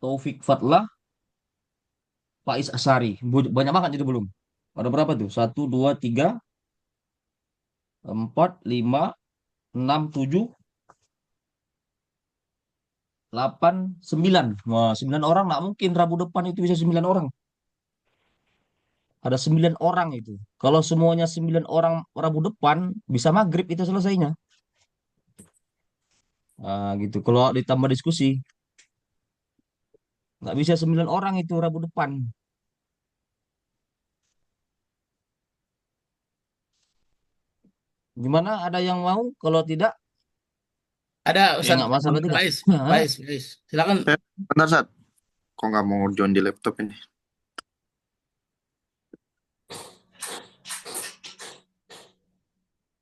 Taufik Fatlah, Faiz Asari. Banyak banget jadi belum. Ada berapa tuh? Satu, dua, tiga, empat, lima, enam, tujuh, 8, 9. Wah, 9 orang nggak mungkin Rabu depan itu bisa 9 orang. Ada 9 orang itu. Kalau semuanya 9 orang Rabu depan, bisa maghrib itu selesainya. Nah, gitu. Kalau ditambah diskusi, nggak bisa 9 orang itu Rabu depan. Gimana? Ada yang mau? Kalau tidak, Ada ya Ustaz nggak masalah juga. Faiz. Hah? Faiz. Silakan. Bentar, Sat. Kok nggak mau join di laptop ini?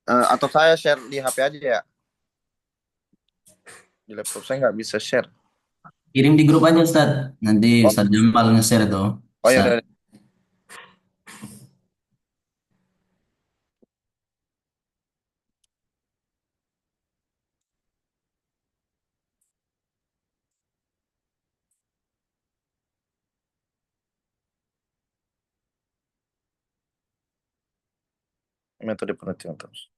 Atau saya share di HP aja ya? Di laptop saya nggak bisa share. Kirim di grup aja Ustaz. Nanti Oh, Ustaz Jamal nge-share tuh. oh ya Ustaz. udah. Metode penelitian terus.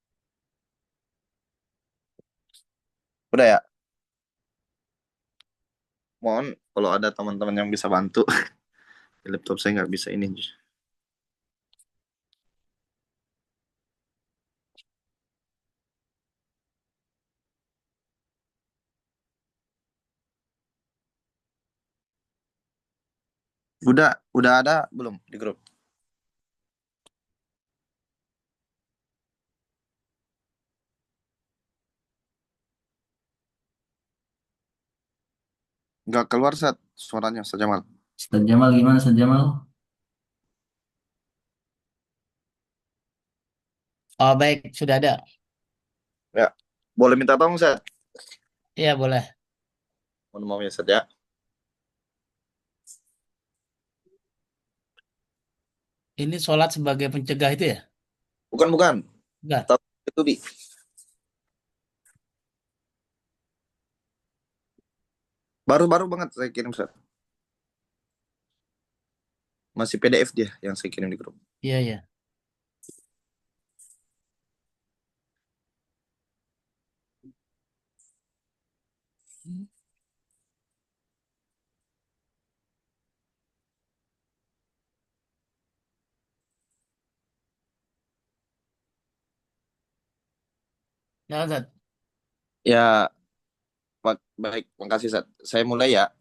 Udah ya. Mohon kalau ada teman-teman yang bisa bantu. Di laptop saya nggak bisa ini. Udah ada belum di grup? Nggak keluar saat suaranya Ustaz Jamal. Ustaz Jamal gimana Ustaz Jamal? Oh, baik, sudah ada. Ya, boleh minta tolong Ustaz? Iya, boleh. Mohon maaf ya Ustaz ya. Ini sholat sebagai pencegah itu ya? Bukan. Enggak. Tapi itu Bi. Baru-baru banget saya kirim Ustaz. Masih PDF dia yang saya kirim di grup. Iya, iya. Nah, Ustaz. Ya, baik, makasih Ustaz. Saya mulai ya.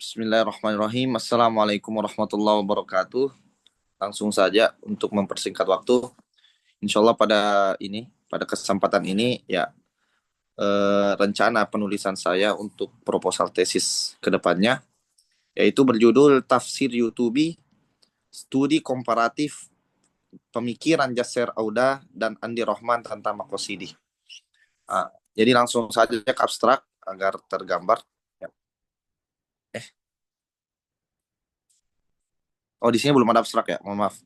Bismillahirrahmanirrahim. Assalamualaikum warahmatullahi wabarakatuh. Langsung saja untuk mempersingkat waktu. Insya Allah pada kesempatan ini ya rencana penulisan saya untuk proposal tesis ke depannya yaitu berjudul Tafsir Yutubi Studi Komparatif Pemikiran Jasir Auda dan Andi Rohman tentang Makosidi. Jadi langsung saja ke abstrak agar tergambar. Ya. Oh, di sini belum ada abstrak ya, mohon maaf.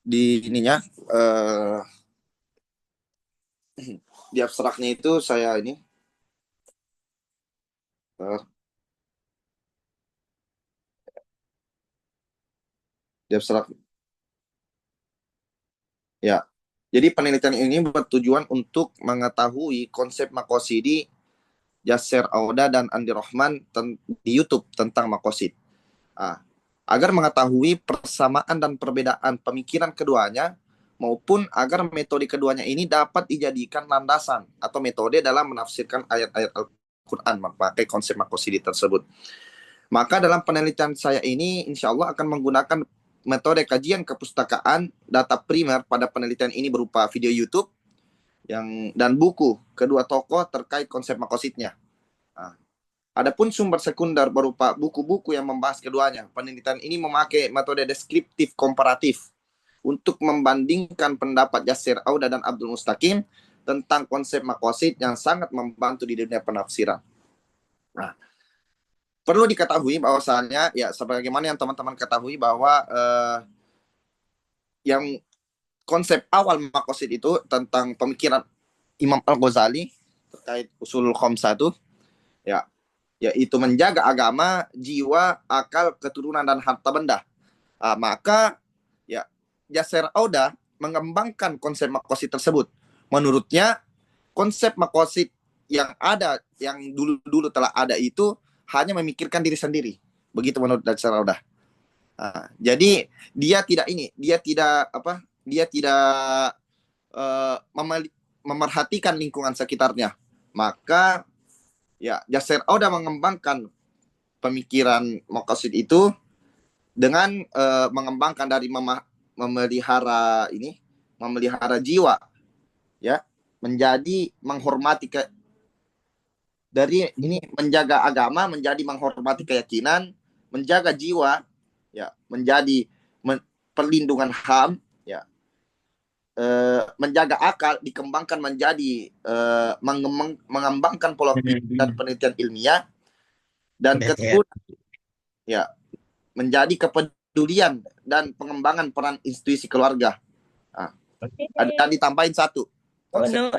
Di ininya di abstraknya itu saya ini di abstrak ya. Jadi penelitian ini bertujuan untuk mengetahui konsep makosidi Yasser Auda dan Andi Rohman di YouTube tentang makosid. Agar mengetahui persamaan dan perbedaan pemikiran keduanya, maupun agar metode keduanya ini dapat dijadikan landasan atau metode dalam menafsirkan ayat-ayat Al-Quran memakai konsep makosidi tersebut. Maka dalam penelitian saya ini, insya Allah akan menggunakan metode kajian kepustakaan data primer pada penelitian ini berupa video YouTube dan buku kedua tokoh terkait konsep makosidnya. Adapun sumber sekunder berupa buku-buku yang membahas keduanya. Penelitian ini memakai metode deskriptif komparatif untuk membandingkan pendapat Yasser Auda dan Abdul Mustaqim tentang konsep makosid yang sangat membantu di dunia penafsiran. Nah, perlu diketahui bahwasannya, ya sebagaimana yang teman-teman ketahui bahwa yang konsep awal makosid itu tentang pemikiran Imam Al-Ghazali terkait usul khamsah itu, ya, yaitu menjaga agama, jiwa, akal, keturunan, dan harta benda. Maka ya Yasser Auda mengembangkan konsep makosid tersebut. Menurutnya konsep makosid yang ada, yang dulu-dulu telah ada itu hanya memikirkan diri sendiri. Begitu menurut Yasser Auda. Jadi dia tidak memerhatikan lingkungan sekitarnya. Maka ya Yasser Auda mengembangkan pemikiran makosid itu dengan mengembangkan dari memelihara jiwa, ya, menjadi menghormati dari ini menjaga agama menjadi menghormati keyakinan, menjaga jiwa, ya, menjadi perlindungan HAM, ya, menjaga akal dikembangkan menjadi mengembangkan pola pikir dan penelitian ilmiah, dan keturunan, ya, menjadi kepedulian dan pengembangan peran institusi keluarga. Ada ditambahin satu konsep,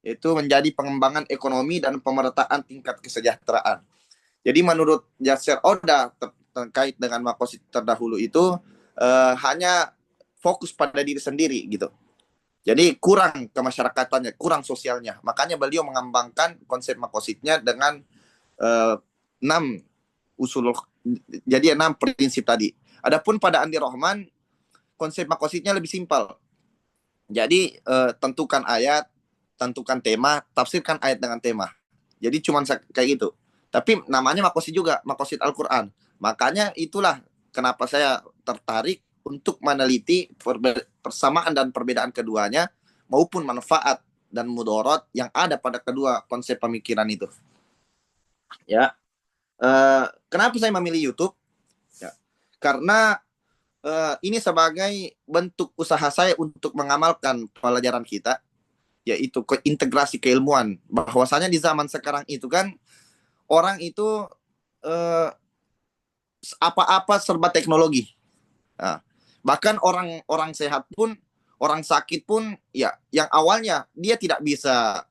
yaitu menjadi pengembangan ekonomi dan pemerataan tingkat kesejahteraan. Jadi menurut Yasser Auda terkait dengan makosid terdahulu itu hanya fokus pada diri sendiri gitu. Jadi kurang kemasyarakatannya, kurang sosialnya. Makanya beliau mengembangkan konsep makosidnya dengan 6 usul, jadi 6 prinsip tadi. Adapun pada Andi Rohman, konsep makosidnya lebih simpel. Jadi tentukan ayat, tentukan tema, tafsirkan ayat dengan tema. Jadi cuma kayak gitu. Tapi namanya makosid juga, makosid Al-Quran. Makanya itulah kenapa saya tertarik untuk meneliti persamaan dan perbedaan keduanya, maupun manfaat dan mudorot yang ada pada kedua konsep pemikiran itu. Ya, kenapa saya memilih YouTube? Ya, karena ini sebagai bentuk usaha saya untuk mengamalkan pelajaran kita, yaitu integrasi keilmuan. Bahwasanya di zaman sekarang itu kan orang itu apa-apa serba teknologi. Nah, bahkan orang sehat pun, orang sakit pun, ya, yang awalnya dia tidak bisa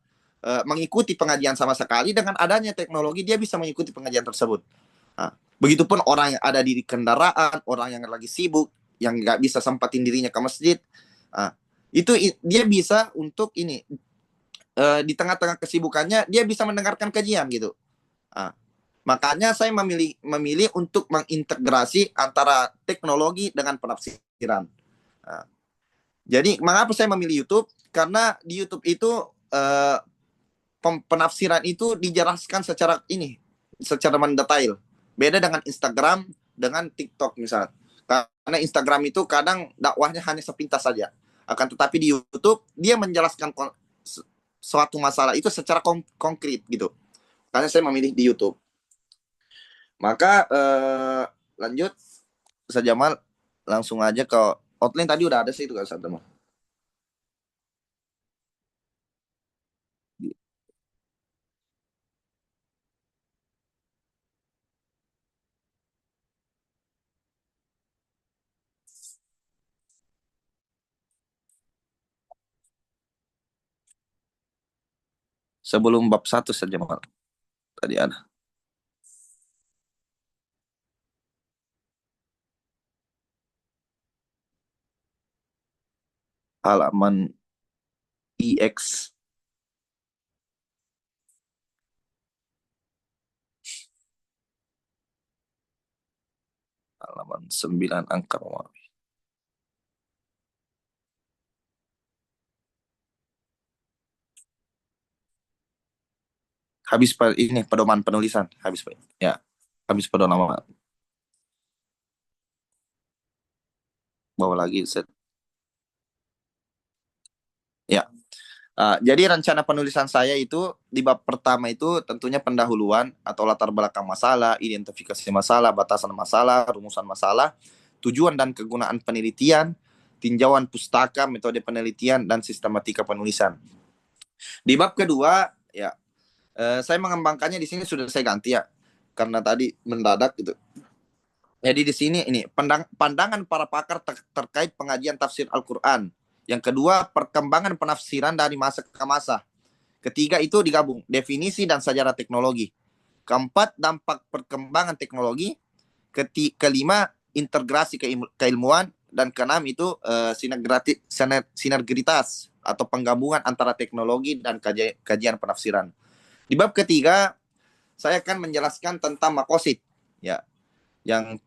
mengikuti pengajian sama sekali, dengan adanya teknologi dia bisa mengikuti pengajian tersebut. Nah, begitupun orang yang ada di kendaraan, orang yang lagi sibuk, yang nggak bisa sempatin dirinya ke masjid, itu dia bisa untuk ini di tengah-tengah kesibukannya dia bisa mendengarkan kajian gitu. Makanya saya memilih untuk mengintegrasi antara teknologi dengan penafsiran. Jadi mengapa saya memilih YouTube? Karena di YouTube itu penafsiran itu dijelaskan secara mendetail. Beda dengan Instagram, dengan TikTok misalnya. Karena Instagram itu kadang dakwahnya hanya sepintas saja. Akan tetapi di YouTube dia menjelaskan suatu masalah itu secara konkret gitu. Karena saya memilih di YouTube. Maka lanjut, Ustaz Jamal, langsung aja ke outline tadi udah ada sih itu kan Ustaz Jamal. Sebelum bab 1 Ustaz Jamal. Tadi ada. Halaman IX. halaman 9 angka Romawi. Habis ini pedoman penulisan, habis Pak. Ya, habis pedoman. Bawa lagi set. Ya. Jadi rencana penulisan saya itu di bab pertama itu tentunya pendahuluan atau latar belakang masalah, identifikasi masalah, batasan masalah, rumusan masalah, tujuan dan kegunaan penelitian, tinjauan pustaka, metode penelitian, dan sistematika penulisan. Di bab kedua, ya saya mengembangkannya di sini sudah saya ganti ya, karena tadi mendadak gitu. Jadi di sini ini pandangan para pakar terkait pengajian tafsir Al-Quran. Yang kedua, perkembangan penafsiran dari masa ke masa. Ketiga itu digabung, definisi dan sejarah teknologi. Keempat, dampak perkembangan teknologi. Kelima, integrasi keilmuan. Dan keenam itu sinergitas atau penggabungan antara teknologi dan kajian penafsiran. Di bab ketiga, saya akan menjelaskan tentang makosid. Ya, yang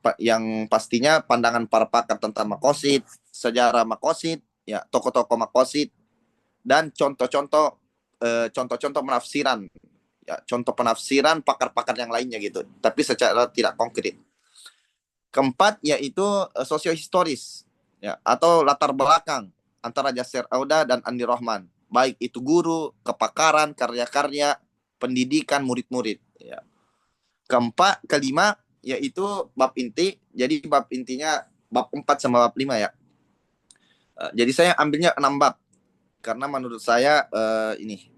pastinya pandangan para pakar tentang makosid, sejarah makosid, ya tokoh-tokoh makosid, dan contoh-contoh penafsiran, ya contoh penafsiran pakar-pakar yang lainnya gitu, tapi secara tidak konkret. Keempat yaitu sosiohistoris, ya atau latar belakang antara Yasser Auda dan Andi Rohman, baik itu guru, kepakaran, karya-karya, pendidikan murid-murid. Ya. Kelima yaitu bab inti. Jadi bab intinya bab 4 sama bab 5 ya. Jadi saya ambilnya 6 bab karena menurut saya ini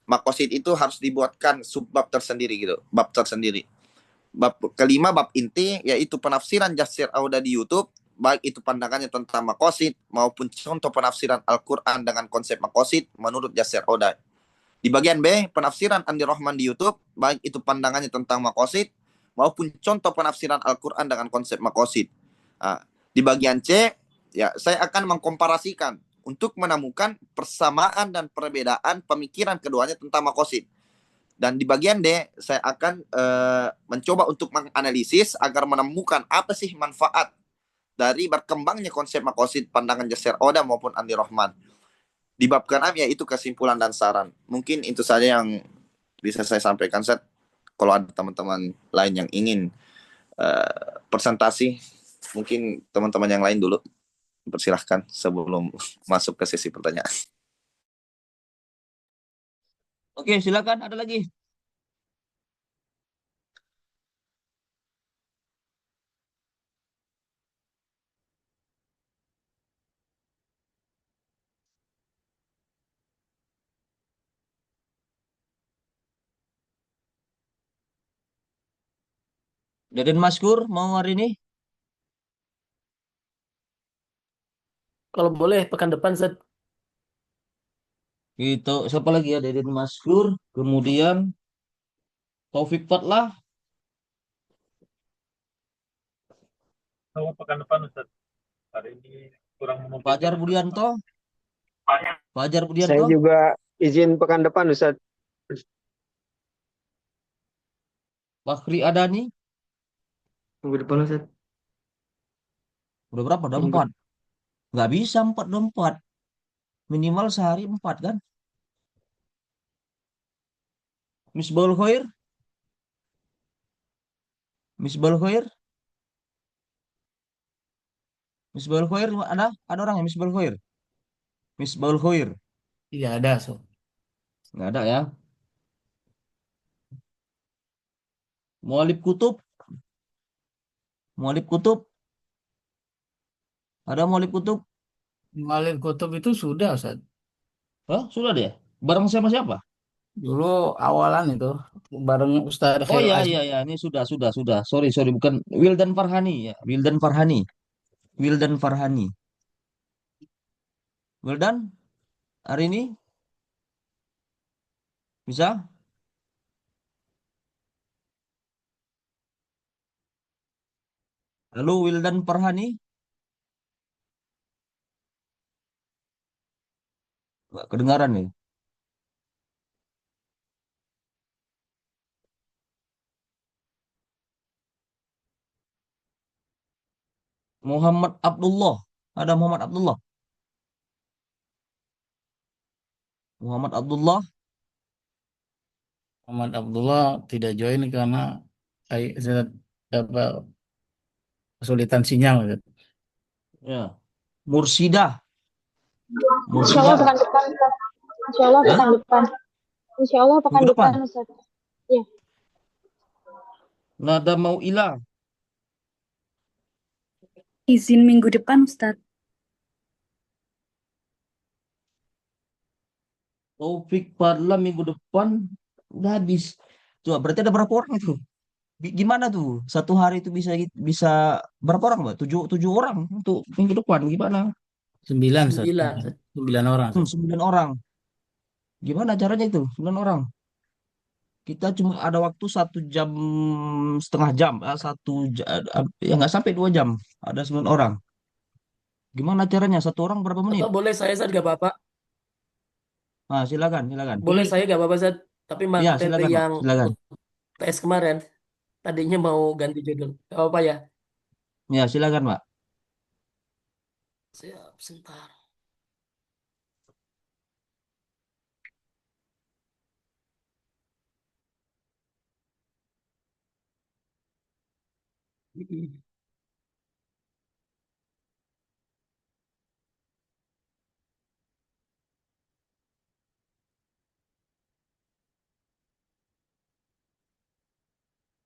makosid itu harus dibuatkan subbab tersendiri gitu, bab tersendiri. Bab kelima bab inti yaitu penafsiran Yasser Auda di YouTube, baik itu pandangannya tentang makosid maupun contoh penafsiran Al-Quran dengan konsep makosid menurut Yasser Auda. Di bagian B, penafsiran Andi Rohman di YouTube, baik itu pandangannya tentang makosid maupun contoh penafsiran Al-Quran dengan konsep makosid. Di bagian C, ya saya akan mengkomparasikan untuk menemukan persamaan dan perbedaan pemikiran keduanya tentang makosid. Dan di bagian D, saya akan mencoba untuk menganalisis agar menemukan apa sih manfaat dari berkembangnya konsep makosid pandangan Yasser Auda maupun Andi Rohman. Di bab ke-6 yaitu kesimpulan dan saran. Mungkin itu saja yang bisa saya sampaikan, Set. Kalau ada teman-teman lain yang ingin presentasi, mungkin teman-teman yang lain dulu. Persilahkan sebelum masuk ke sesi pertanyaan. Oke, silakan. Ada lagi? Deden Maskur mau hari ini? Kalau boleh pekan depan Zat. Itu siapa lagi ya? Deden Maskur, kemudian Taufik Fatlah, Kalau pekan depan Ustaz, hari ini kurang memungkinkan. Fajar Budianto, Fajar Saya Budianto, juga izin pekan depan, Ustaz. Bakri Adani. Minggu depan Ustaz. Udah berapa? Udah 4. Nggak bisa 4, udah 4. Minimal sehari 4 kan? Misbahul Khair, Misbahul Khair, Misbahul Khair ada orang yang Misbahul Khair, Misbahul Khair. Iya ada, so. Nggak ada ya. Mualib Kutub, Mualib Kutub, ada Mualib Kutub? Malin Kutub itu sudah, Ustaz. Hah, sudah deh. Bareng siapa siapa? Dulu awalan itu bareng Ustadz Oh Khairul ya Azmi. ya ya, ini sudah. Sorry bukan Wildan Farhani ya, Wildan Farhani, Wildan Farhani. Wildan hari ini bisa? Lalu Wildan Farhani nggak kedengaran nih. Muhammad Abdullah. Ada Muhammad Abdullah. Muhammad Abdullah. Muhammad Abdullah tidak join karena saya apa kesulitan sinyal, Ustaz. Ya. Mursidah. Insya Allah Mursidah. pekan depan, Ustaz. Insya Allah Hah? pekan depan. Insya Allah pekan Minggu depan. depan, Ustaz. Ya. Nada Mau'ilah. Izin minggu depan, Ustadz. Taufik Fadlan minggu depan. Udah habis. Coba berarti ada berapa orang itu? Gimana tuh? Satu hari itu bisa bisa berapa orang, Mbak? Tujuh orang untuk minggu depan. Gimana? 9, Ustaz. 9. 9 orang, Ustaz. 9 orang. Gimana caranya itu? 9 orang. Kita cuma ada waktu 1 jam setengah jam, ya nggak sampai 2 jam. Ada 9 orang. Gimana caranya? Satu orang berapa menit? Atau boleh saya Ustaz gak apa-apa? Nah, silakan, silakan. Boleh saya gak apa-apa Ustaz? Tapi Ya, materi silakan, Pak. yang Silakan. UTS kemarin tadinya mau ganti judul. Gak apa-apa ya? Ya, silakan, Pak. Siap, sebentar.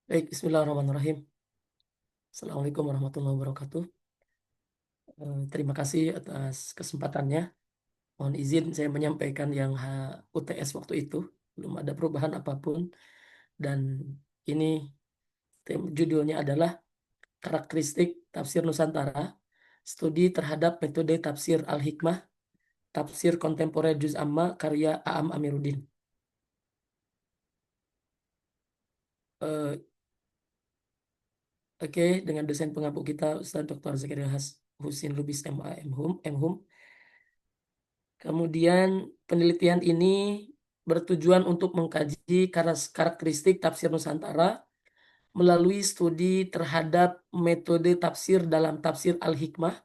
Baik, Bismillahirrahmanirrahim. Assalamualaikum warahmatullahi wabarakatuh. Terima kasih atas kesempatannya. Mohon izin saya menyampaikan yang UTS waktu itu. Belum ada perubahan apapun. Dan ini judulnya adalah karakteristik tafsir Nusantara, studi terhadap metode tafsir Al-Hikmah, tafsir kontemporer Juz Amma, karya Aam Amiruddin. Eh, Oke, dengan dosen pengampu kita, Ustaz Dr. Zakaria Husin Lubis MA MHUM. Kemudian penelitian ini bertujuan untuk mengkaji karakteristik tafsir Nusantara melalui studi terhadap metode tafsir dalam tafsir Al-Hikmah,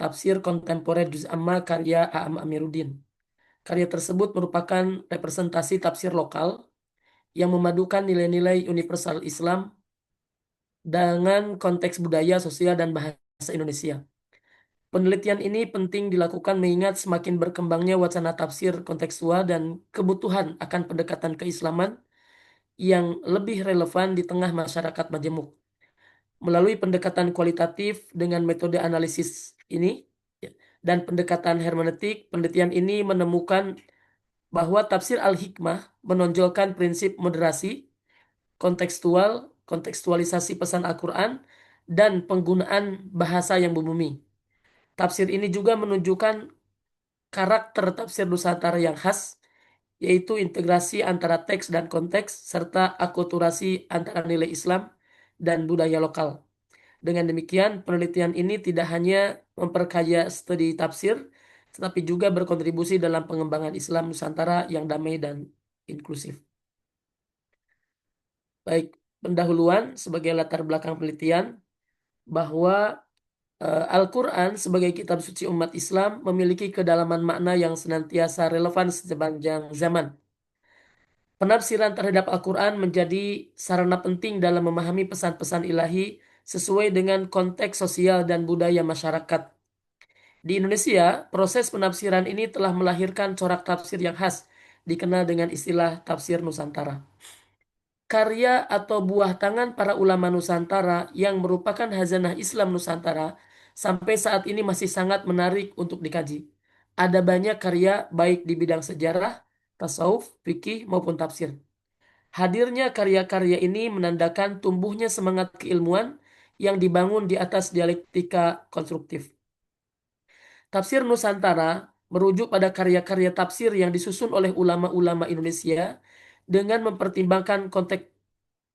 tafsir kontemporer Juz Amma karya Aam Amiruddin. Karya tersebut merupakan representasi tafsir lokal yang memadukan nilai-nilai universal Islam dengan konteks budaya, sosial, dan bahasa Indonesia. Penelitian ini penting dilakukan mengingat semakin berkembangnya wacana tafsir kontekstual dan kebutuhan akan pendekatan keislaman yang lebih relevan di tengah masyarakat majemuk. Melalui pendekatan kualitatif dengan metode analisis ini ya, dan pendekatan hermeneutik, penelitian ini menemukan bahwa tafsir Al-Hikmah menonjolkan prinsip moderasi, kontekstualisasi pesan Al-Quran, dan penggunaan bahasa yang berbumi. Tafsir ini juga menunjukkan karakter tafsir Nusantara yang khas, yaitu integrasi antara teks dan konteks, serta akulturasi antara nilai Islam dan budaya lokal. Dengan demikian, penelitian ini tidak hanya memperkaya studi tafsir, tetapi juga berkontribusi dalam pengembangan Islam Nusantara yang damai dan inklusif. Baik, pendahuluan sebagai latar belakang penelitian bahwa Al-Quran sebagai kitab suci umat Islam memiliki kedalaman makna yang senantiasa relevan sepanjang zaman. Penafsiran terhadap Al-Quran menjadi sarana penting dalam memahami pesan-pesan ilahi sesuai dengan konteks sosial dan budaya masyarakat. Di Indonesia, proses penafsiran ini telah melahirkan corak tafsir yang khas, dikenal dengan istilah tafsir Nusantara. Karya atau buah tangan para ulama Nusantara yang merupakan hazanah Islam Nusantara sampai saat ini masih sangat menarik untuk dikaji. Ada banyak karya baik di bidang sejarah, tasawuf, fikih maupun tafsir. Hadirnya karya-karya ini menandakan tumbuhnya semangat keilmuan yang dibangun di atas dialektika konstruktif. Tafsir Nusantara merujuk pada karya-karya tafsir yang disusun oleh ulama-ulama Indonesia dengan mempertimbangkan konteks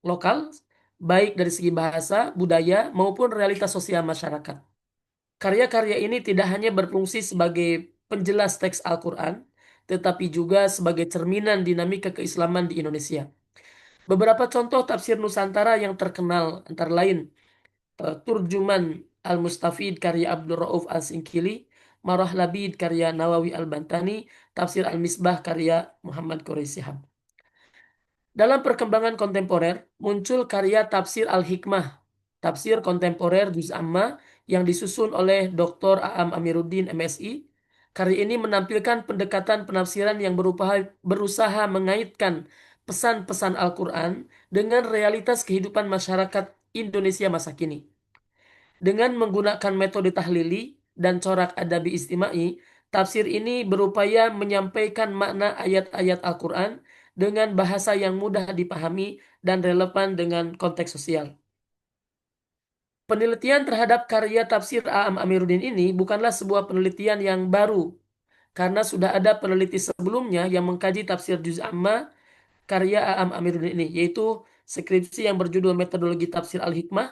lokal, baik dari segi bahasa, budaya, maupun realitas sosial masyarakat. Karya-karya ini tidak hanya berfungsi sebagai penjelas teks Al-Quran, tetapi juga sebagai cerminan dinamika keislaman di Indonesia. Beberapa contoh tafsir Nusantara yang terkenal antara lain Turjuman Al-Mustafid karya Abdul Rauf Al-Sinkili, Marah Labid karya Nawawi Al-Bantani, Tafsir Al-Misbah karya Muhammad Quraisy Shihab. Dalam perkembangan kontemporer, muncul karya Tafsir Al-Hikmah, tafsir kontemporer Juz Amma yang disusun oleh Dr. Aam Amiruddin MSI. Karya ini menampilkan pendekatan penafsiran yang berusaha mengaitkan pesan-pesan Al-Quran dengan realitas kehidupan masyarakat Indonesia masa kini. Dengan menggunakan metode tahlili dan corak adabi istimai, tafsir ini berupaya menyampaikan makna ayat-ayat Al-Quran dengan bahasa yang mudah dipahami dan relevan dengan konteks sosial. Penelitian terhadap karya tafsir Aam Amiruddin ini bukanlah sebuah penelitian yang baru, karena sudah ada peneliti sebelumnya yang mengkaji tafsir Juz Amma karya Aam Amiruddin ini, yaitu skripsi yang berjudul Metodologi Tafsir Al-Hikmah,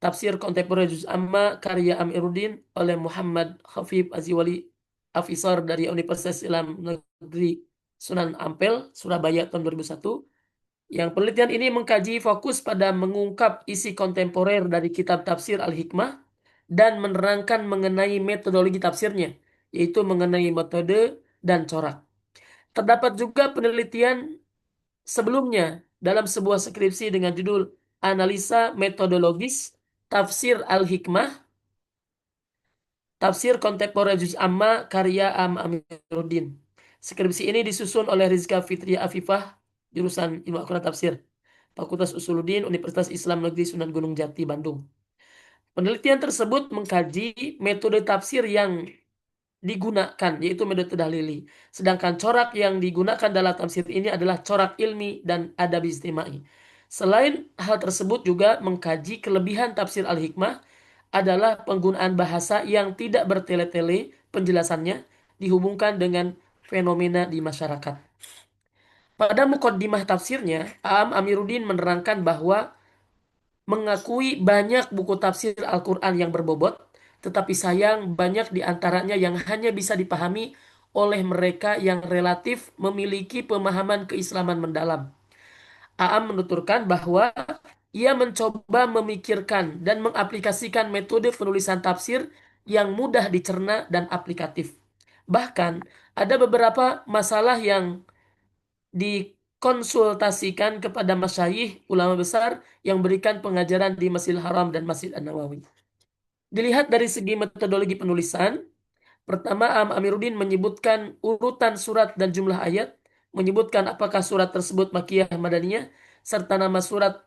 tafsir kontemporer Juz Amma karya Amiruddin oleh Muhammad Khafif Aziwali Afisar dari Universitas Islam Negeri Sunan Ampel, Surabaya tahun 2001. Yang penelitian ini mengkaji fokus pada mengungkap isi kontemporer dari kitab tafsir Al-Hikmah dan menerangkan mengenai metodologi tafsirnya, yaitu mengenai metode dan corak. Terdapat juga penelitian sebelumnya dalam sebuah skripsi dengan judul Analisa Metodologis Tafsir Al-Hikmah, Tafsir Kontemporer Juz Amma karya Aam Amiruddin. Skripsi ini disusun oleh Rizka Fitria Afifah, jurusan Ilmu Al-Quran Tafsir, Fakultas Usuluddin, Universitas Islam Negeri Sunan Gunung Jati, Bandung. Penelitian tersebut mengkaji metode tafsir yang digunakan, yaitu metode tahlili. Sedangkan corak yang digunakan dalam tafsir ini adalah corak ilmi dan adabi istimai. Selain hal tersebut juga mengkaji kelebihan tafsir Al-Hikmah adalah penggunaan bahasa yang tidak bertele-tele penjelasannya dihubungkan dengan fenomena di masyarakat. Pada mukaddimah tafsirnya, Aam Amiruddin menerangkan bahwa mengakui banyak buku tafsir Al-Quran yang berbobot, tetapi sayang banyak di antaranya yang hanya bisa dipahami oleh mereka yang relatif memiliki pemahaman keislaman mendalam. Aam menuturkan bahwa ia mencoba memikirkan dan mengaplikasikan metode penulisan tafsir yang mudah dicerna dan aplikatif. Bahkan ada beberapa masalah yang dikonsultasikan kepada masyayikh ulama besar yang berikan pengajaran di Masjidil Haram dan Masjid An-Nawawi. Dilihat dari segi metodologi penulisan, pertama Aam Amiruddin menyebutkan urutan surat dan jumlah ayat, menyebutkan apakah surat tersebut Makkiyah Madaniyah, serta nama surat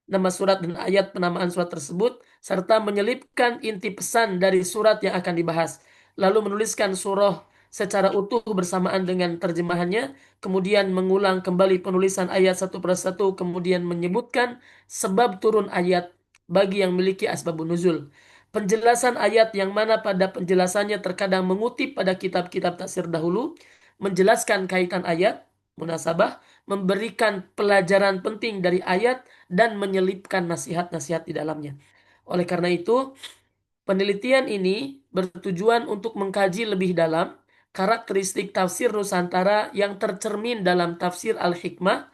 dan ayat penamaan surat tersebut, serta menyelipkan inti pesan dari surat yang akan dibahas, lalu menuliskan surah secara utuh bersamaan dengan terjemahannya, kemudian mengulang kembali penulisan ayat satu persatu, kemudian menyebutkan sebab turun ayat bagi yang memiliki asbabun nuzul. Penjelasan ayat yang mana pada penjelasannya terkadang mengutip pada kitab-kitab tafsir dahulu, menjelaskan kaitan ayat, munasabah, memberikan pelajaran penting dari ayat, dan menyelipkan nasihat-nasihat di dalamnya. Oleh karena itu, penelitian ini bertujuan untuk mengkaji lebih dalam karakteristik tafsir Nusantara yang tercermin dalam tafsir Al-Hikmah.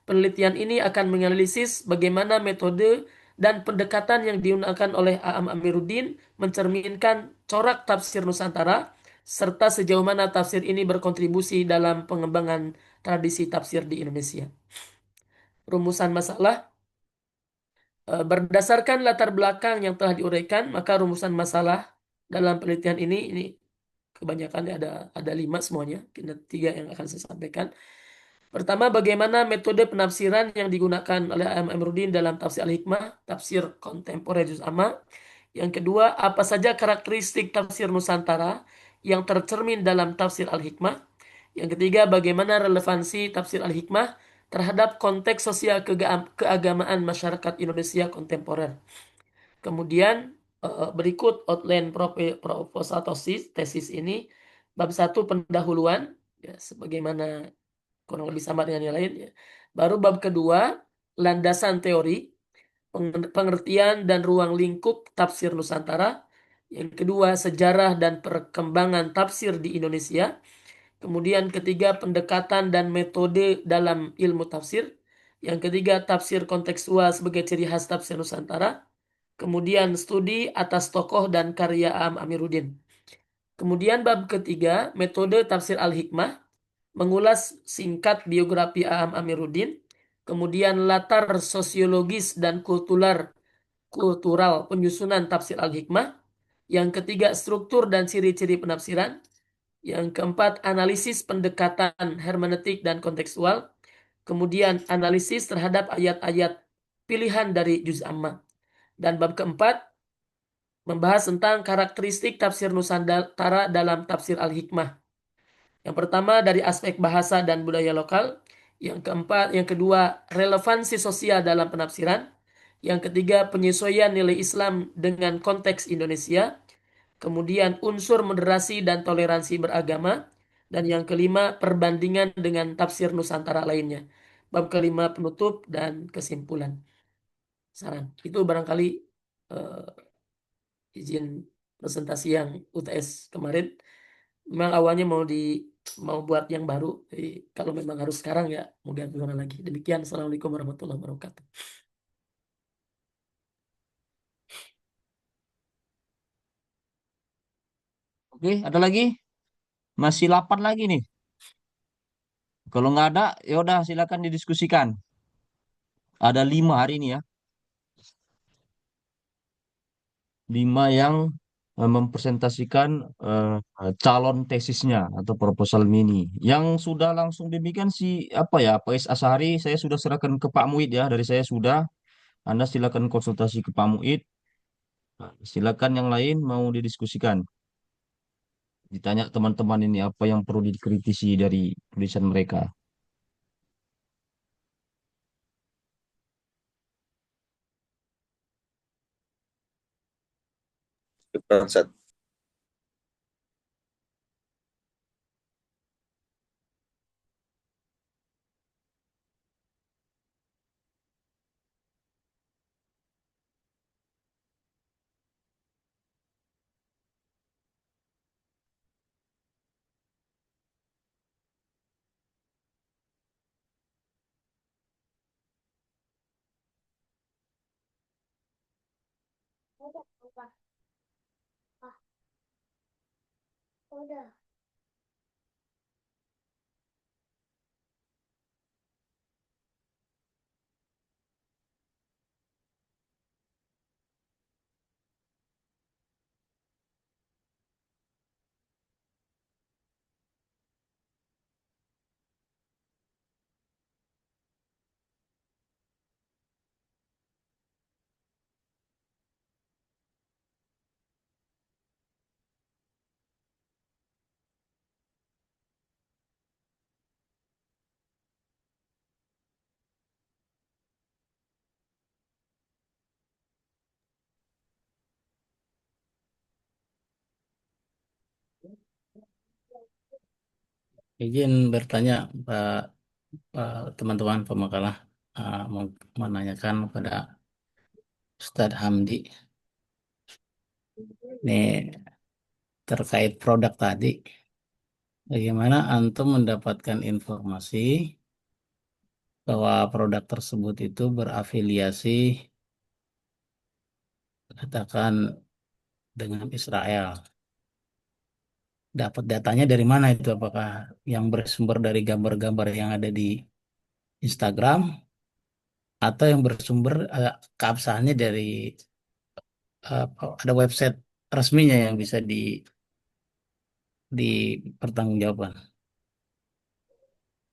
Penelitian ini akan menganalisis bagaimana metode dan pendekatan yang digunakan oleh Aam Amiruddin mencerminkan corak tafsir Nusantara, serta sejauh mana tafsir ini berkontribusi dalam pengembangan tradisi tafsir di Indonesia. Rumusan masalah. Berdasarkan latar belakang yang telah diuraikan, maka rumusan masalah dalam penelitian ini kebanyakan ada 5 semuanya, 3 yang akan saya sampaikan. Pertama, bagaimana metode penafsiran yang digunakan oleh Aam Amiruddin dalam tafsir Al-Hikmah, tafsir kontemporer Juz Amma. Yang kedua, apa saja karakteristik tafsir Nusantara yang tercermin dalam tafsir Al-Hikmah. Yang ketiga, bagaimana relevansi tafsir Al-Hikmah terhadap konteks sosial keagamaan masyarakat Indonesia kontemporer. Kemudian berikut outline proposal tesis ini. Bab 1 pendahuluan, ya, sebagaimana kurang lebih sama dengan yang lain. Ya. Baru bab kedua, landasan teori, pengertian dan ruang lingkup tafsir Nusantara. Yang kedua, sejarah dan perkembangan tafsir di Indonesia. Kemudian ketiga, pendekatan dan metode dalam ilmu tafsir. Yang ketiga, tafsir kontekstual sebagai ciri khas tafsir Nusantara. Kemudian studi atas tokoh dan karya Aam Amiruddin. Kemudian bab ketiga, metode tafsir Al-Hikmah, mengulas singkat biografi Aam Amiruddin, kemudian latar sosiologis dan kultural penyusunan tafsir Al-Hikmah. Yang ketiga, struktur dan ciri-ciri penafsiran. Yang keempat, analisis pendekatan hermeneutik dan kontekstual. Kemudian analisis terhadap ayat-ayat pilihan dari juz amma. Dan bab keempat, membahas tentang karakteristik tafsir Nusantara dalam tafsir Al-Hikmah. Yang pertama dari aspek bahasa dan budaya lokal. Yang kedua, relevansi sosial dalam penafsiran. Yang ketiga, penyesuaian nilai Islam dengan konteks Indonesia. Kemudian unsur moderasi dan toleransi beragama. Dan yang kelima, perbandingan dengan tafsir Nusantara lainnya. Bab kelima, penutup dan kesimpulan. Saran. Itu barangkali izin presentasi yang UTS kemarin. Memang awalnya mau buat yang baru. Jadi kalau memang harus sekarang ya mau ganti gimana lagi. Demikian. Assalamualaikum warahmatullahi wabarakatuh. Oke, ada lagi? Masih 8 lagi nih. Kalau nggak ada, ya udah silakan didiskusikan. Ada 5 hari ini ya. 5 yang mempresentasikan calon tesisnya atau proposal mini. Yang sudah langsung demikian si apa ya, Faiz Ashari, saya sudah serahkan ke Pak Muid ya. Dari saya sudah. Anda silakan konsultasi ke Pak Muid. Nah, silakan yang lain mau didiskusikan. Ditanya teman-teman ini apa yang perlu dikritisi dari tulisan mereka. Syukran, Ustaz. Izin bertanya, teman-teman pemakalah, mau menanyakan kepada Ustadz Hamdi, ini terkait produk tadi, bagaimana antum mendapatkan informasi bahwa produk tersebut itu berafiliasi, katakan, dengan Israel? Dapat datanya dari mana itu? Apakah yang bersumber dari gambar-gambar yang ada di Instagram atau yang bersumber keabsahannya dari ada website resminya yang bisa dipertanggungjawabkan?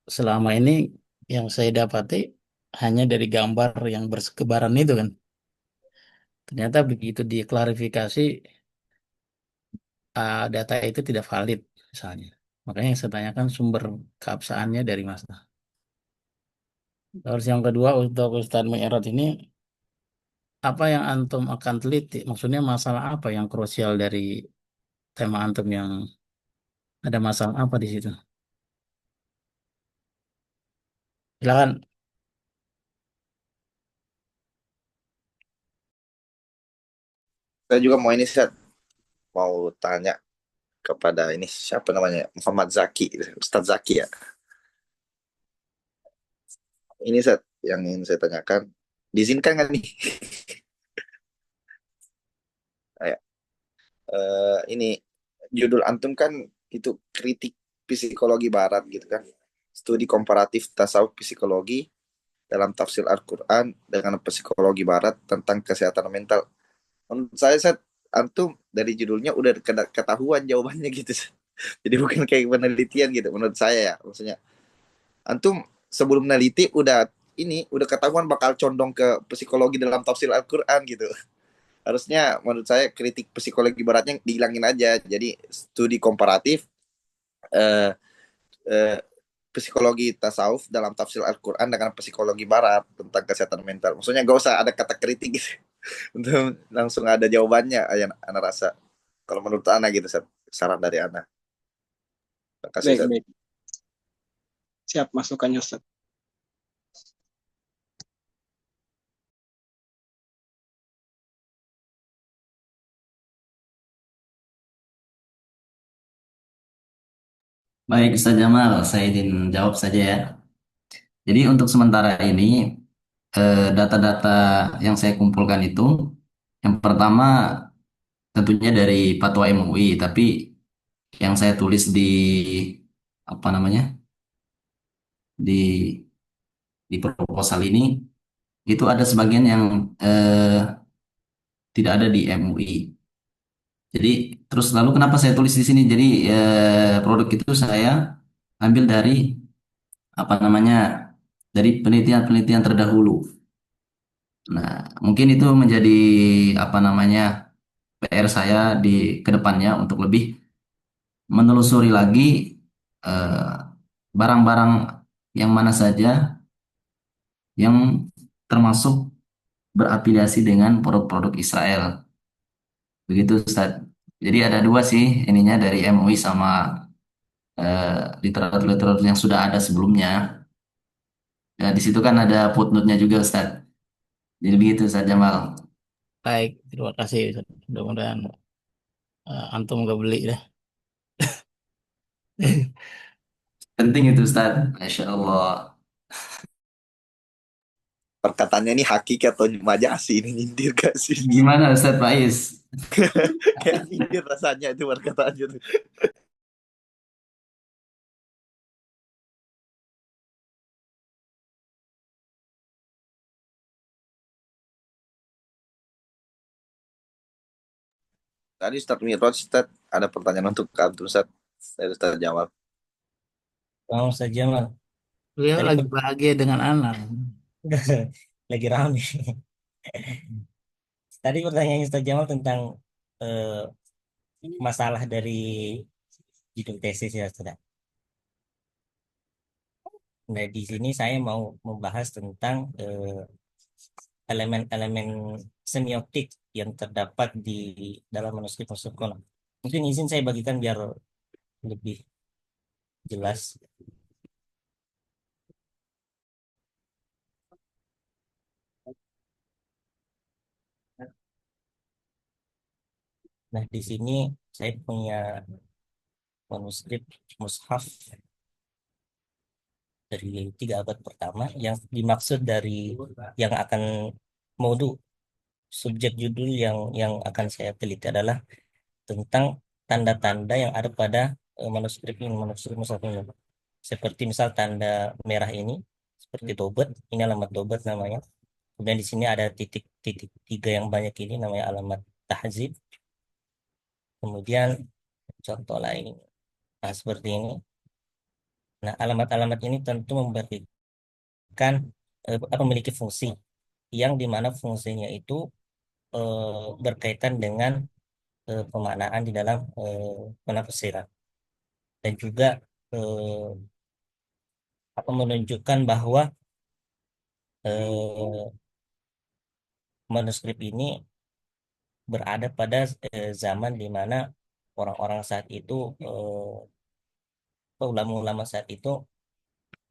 Selama ini yang saya dapati hanya dari gambar yang bersekebaran itu kan. Ternyata begitu diklarifikasi, data itu tidak valid misalnya. Makanya yang saya tanyakan sumber keabsahannya dari mana. Terus yang kedua, untuk Ustadz Mi'raj ini, apa yang antum akan teliti? Maksudnya masalah apa yang krusial dari tema antum, yang ada masalah apa di situ? Silakan. Saya juga mau ini, Ustaz. Mau tanya kepada ini siapa namanya? Muhammad Zaki, Ustadz Zaki ya. Ini Ustaz yang ingin saya tanyakan. Diizinkan nggak nih? Kayak ini judul antum kan itu kritik psikologi barat gitu kan. Studi komparatif tasawuf psikologi dalam tafsir Al-Quran dengan psikologi barat tentang kesehatan mental. Menurut saya antum dari judulnya udah ketahuan jawabannya gitu. Jadi bukan kayak penelitian gitu menurut saya ya. Maksudnya antum sebelum meneliti udah ketahuan bakal condong ke psikologi dalam tafsir Al-Quran gitu. Harusnya menurut saya kritik psikologi baratnya dihilangin aja. Jadi studi komparatif eh, eh, psikologi tasawuf dalam tafsir Al-Quran dengan psikologi barat tentang kesehatan mental. Maksudnya gak usah ada kata kritik gitu. Untuk langsung ada jawabannya, Ana rasa. Kalau menurut Ana gitu, saran dari Ana. Terima kasih, Baik, Seth. baik. Siap masukannya, Ustaz. Baik, Ustaz Jamal, saya izin jawab saja ya. Jadi untuk sementara ini, data-data yang saya kumpulkan itu, yang pertama tentunya dari Fatwa MUI, tapi yang saya tulis di apa namanya di proposal ini itu ada sebagian yang tidak ada di MUI. Jadi terus lalu kenapa saya tulis di sini? Jadi produk itu saya ambil dari apa namanya dari penelitian-penelitian terdahulu. Nah, mungkin itu menjadi apa namanya PR saya di kedepannya untuk lebih menelusuri lagi eh, barang-barang yang mana saja yang termasuk berafiliasi dengan produk-produk Israel. Begitu, Ustaz. Jadi ada dua sih ininya dari MUI sama literatur-literatur yang sudah ada sebelumnya. Ya, di situ kan ada footnote-nya juga, Ustaz. Jadi begitu, Ustaz Jamal. Baik, terima kasih. Ustaz. Mudah-mudahan antum gak beli deh. Penting itu, Ustaz. Masya Allah. Perkataannya ini hakiki atau majasi ini nyindir gak sih? Gimana, Ustaz Faiz? Kayak nyindir rasanya itu perkataannya tuh. Tadi Ustaz Miraj, Ustaz, ada pertanyaan untuk antum, Ustaz. Dari Ustaz Jamal. Mau saja mal. Beliau Tadi lagi bahagia dengan anak. lagi rame. Tadi pertanyaannya Ustaz Jamal tentang eh, masalah dari judul tesis ya, Ustaz. Nah, di sini saya mau membahas tentang elemen-elemen semiotik yang terdapat di dalam manuskrip kuno. Mungkin izin saya bagikan biar lebih jelas. Nah, di sini saya punya manuskrip mushaf dari 3 abad pertama yang dimaksud dari yang akan modul subjek judul yang akan saya teliti adalah tentang tanda-tanda yang ada pada manuskrip ini, manuskrip mushaf ini. Seperti misal tanda merah ini, seperti dobat, ini alamat dobat namanya. Kemudian di sini ada titik-titik 3 yang banyak ini namanya alamat tahzib. Kemudian contoh lain, nah seperti ini. Nah, alamat-alamat ini tentu memberikan memiliki fungsi yang dimana fungsinya itu berkaitan dengan pemaknaan di dalam penafsiran dan juga eh, menunjukkan bahwa eh, manuskrip ini berada pada zaman di mana orang-orang saat itu ulama-ulama saat itu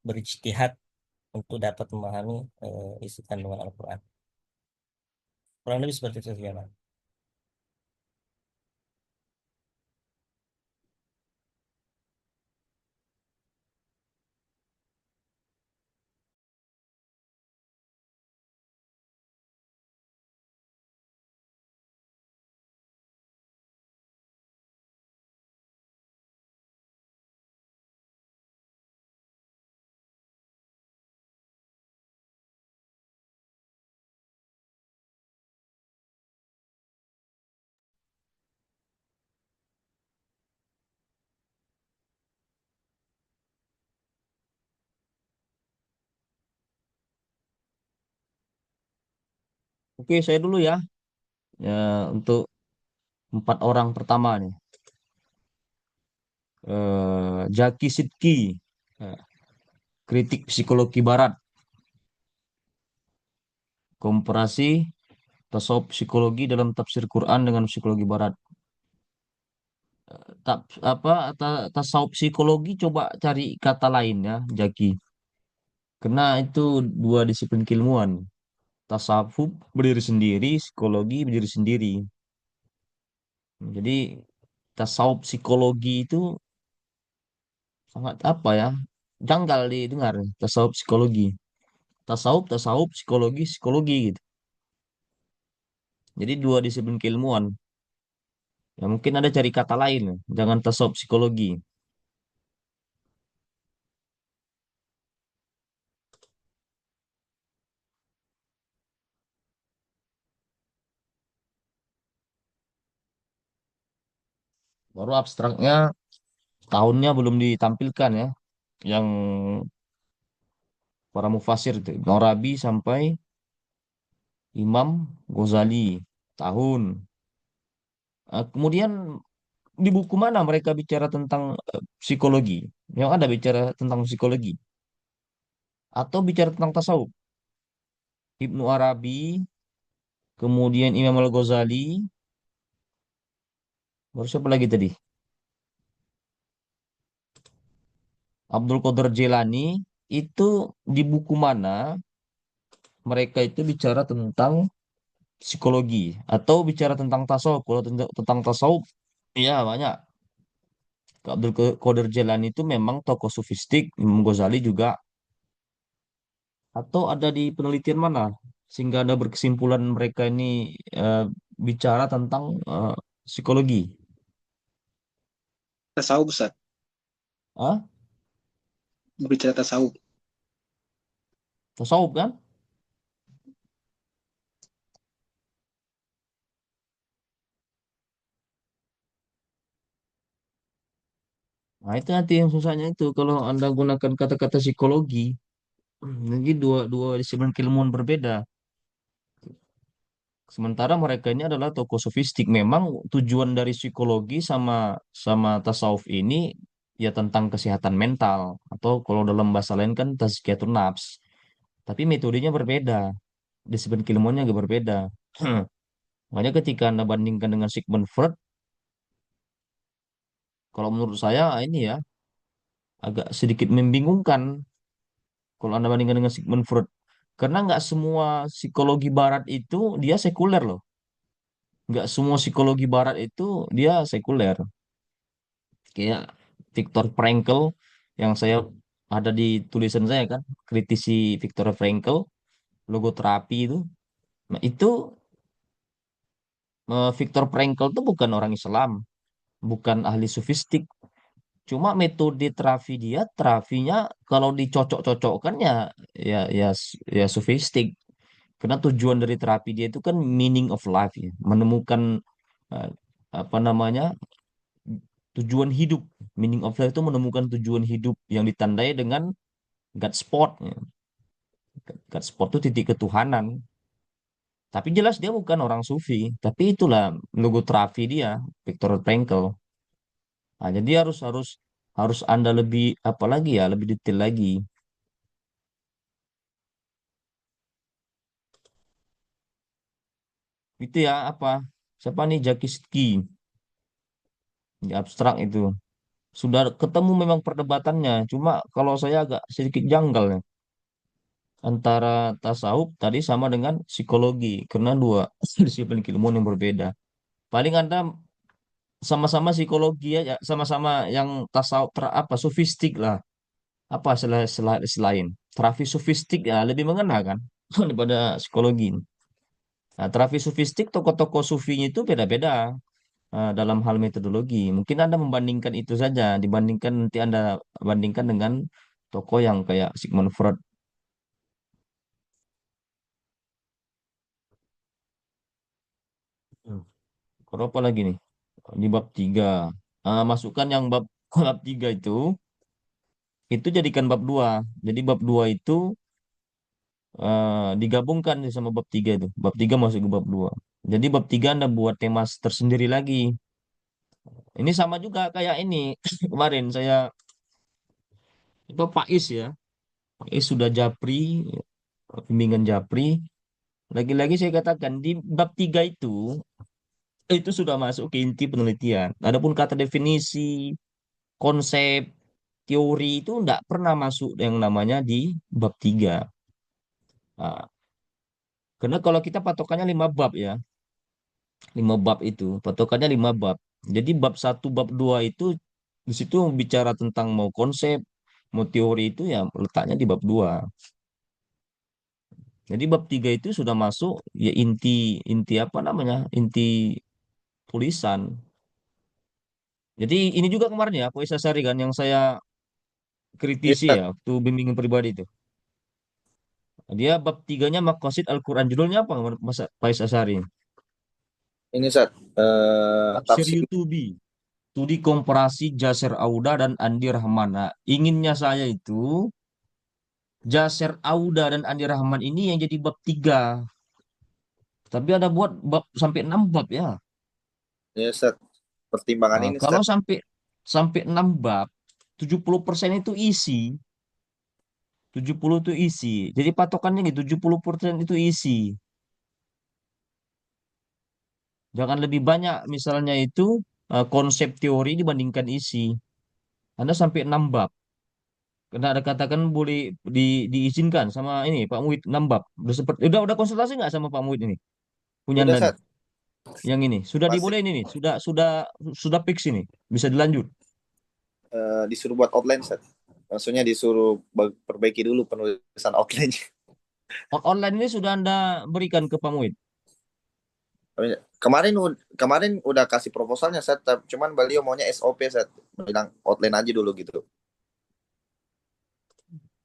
berijtihad untuk dapat memahami isi kandungan Al-Quran. Kurang lebih seperti itu saja, Mas. Oke, saya dulu ya. Ya, untuk 4 orang pertama nih. Jaki Sidki, eh, kritik psikologi barat, komparasi tasawuf psikologi dalam tafsir Quran dengan psikologi barat. Tak apa tasawuf psikologi coba cari kata lain ya, Jaki. Karena itu dua disiplin keilmuan. Tasawuf berdiri sendiri, psikologi berdiri sendiri. Jadi tasawuf psikologi itu sangat apa ya? Janggal didengar tasawuf psikologi. Tasawuf, tasawuf, psikologi, psikologi gitu. Jadi dua disiplin keilmuan. Ya mungkin ada cari kata lain, jangan tasawuf psikologi. Baru abstraknya tahunnya belum ditampilkan ya. Yang para mufasir itu Ibnu Arabi sampai Imam Ghazali tahun. Kemudian di buku mana mereka bicara tentang psikologi? Yang ada bicara tentang psikologi atau bicara tentang tasawuf? Ibnu Arabi, kemudian Imam Al-Ghazali, baru siapa lagi tadi? Abdul Qadir Jailani itu di buku mana mereka itu bicara tentang psikologi atau bicara tentang tasawuf. Kalau tentang tasawuf, ya banyak. Qadir Jailani itu memang tokoh sufistik, Imam Ghazali juga. Atau ada di penelitian mana sehingga ada berkesimpulan mereka ini eh, bicara tentang psikologi. Tasawuf, Ustaz. Hah? Berbicara tasawuf. Tasawuf kan? Nah, itu nanti yang susahnya itu kalau Anda gunakan kata-kata psikologi. Jadi dua dua disiplin keilmuan berbeda. Sementara mereka ini adalah tokoh sofistik. Memang tujuan dari psikologi sama sama tasawuf ini ya tentang kesehatan mental atau kalau dalam bahasa lain kan tazkiyatun nafs. Tapi metodenya berbeda. Disiplin keilmuannya agak berbeda. Makanya ketika Anda bandingkan dengan Sigmund Freud, kalau menurut saya ini ya agak sedikit membingungkan kalau Anda bandingkan dengan Sigmund Freud. Karena nggak semua psikologi barat itu dia sekuler loh. Nggak semua psikologi barat itu dia sekuler. Kayak Viktor Frankl yang saya ada di tulisan saya kan, kritisi Viktor Frankl, logoterapi itu. Nah, itu Viktor Frankl itu bukan orang Islam, bukan ahli sufistik. Cuma metode terapinya kalau dicocok-cocokkan ya sufistik. Karena tujuan dari terapi dia itu kan meaning of life ya, menemukan eh, apa namanya tujuan hidup. Meaning of life itu menemukan tujuan hidup yang ditandai dengan God spot. Ya. God spot itu titik ketuhanan. Tapi jelas dia bukan orang sufi. Tapi itulah logoterapi dia, Viktor Frankl. Nah, jadi harus harus harus Anda lebih apa lagi ya, lebih detail lagi. Itu ya apa? Siapa nih Jaki Sidki? Di abstrak itu. Sudah ketemu memang perdebatannya. Cuma kalau saya agak sedikit janggal ya. Antara tasawuf tadi sama dengan psikologi. Karena dua disiplin keilmuan yang berbeda. Paling Anda sama-sama psikologi aja, sama-sama yang tasawuf apa sufistik lah. Apa selain terapi sufistik ya lebih mengena kan daripada psikologi. Nah, terapi sufistik tokoh-tokoh sufinya itu beda-beda dalam hal metodologi. Mungkin Anda membandingkan itu saja, dibandingkan nanti Anda bandingkan dengan tokoh yang kayak Sigmund Freud. Hmm. Kalau apa lagi nih? Di bab 3. Masukkan yang bab bab 3 itu jadikan bab 2. Jadi bab 2 itu digabungkan nih sama bab 3 itu. Bab 3 masuk ke bab 2. Jadi bab 3 Anda buat tema tersendiri lagi. Ini sama juga kayak ini. Kemarin saya itu Pak Is ya. Pak Is sudah japri, bimbingan japri. Lagi-lagi saya katakan di bab 3 itu sudah masuk ke inti penelitian. Adapun kata definisi, konsep, teori itu enggak pernah masuk yang namanya di bab 3. Nah, karena kalau kita patokannya 5 bab ya. 5 bab itu, patokannya 5 bab. Jadi bab 1, bab 2 itu di situ bicara tentang mau konsep, mau teori itu ya letaknya di bab 2. Jadi bab 3 itu sudah masuk ya inti inti apa namanya? Inti tulisan. Jadi ini juga kemarin ya, Pak Isasari kan yang saya Iya, kritisi Ustaz. ya waktu bimbingan pribadi itu. Dia bab 3-nya Maqasid Al-Quran. Judulnya apa Mas Pak Isasari? Ini Ustaz, Tafsir tafsir. Yutubi. Studi komparasi Jaser Auda dan Andi Rahman. Nah, inginnya saya itu Jaser Auda dan Andi Rahman ini yang jadi bab 3. Tapi ada buat bab sampai 6 bab ya. Ya Ustaz, pertimbangan Nah, ini kalau Ustaz. sampai sampai 6 bab, 70% itu isi. 70 itu isi. Jadi patokannya gitu, 70% itu isi. Jangan lebih banyak misalnya itu konsep teori dibandingkan isi. Anda sampai 6 bab. Karena ada katakan boleh diizinkan sama ini Pak Muhid 6 bab. Udah konsultasi nggak sama Pak Muhid ini? Punya Udah Anda nih. Ustaz, Yang ini sudah pasti dibolehin ini. Sudah fix ini. Bisa dilanjut. disuruh buat outline Ustaz. Maksudnya disuruh perbaiki dulu penulisan outline. Online ini sudah Anda berikan ke Pak Muhid. Kemarin udah kasih proposalnya Ustaz, cuman beliau maunya SOP Ustaz. Bilang outline aja dulu gitu.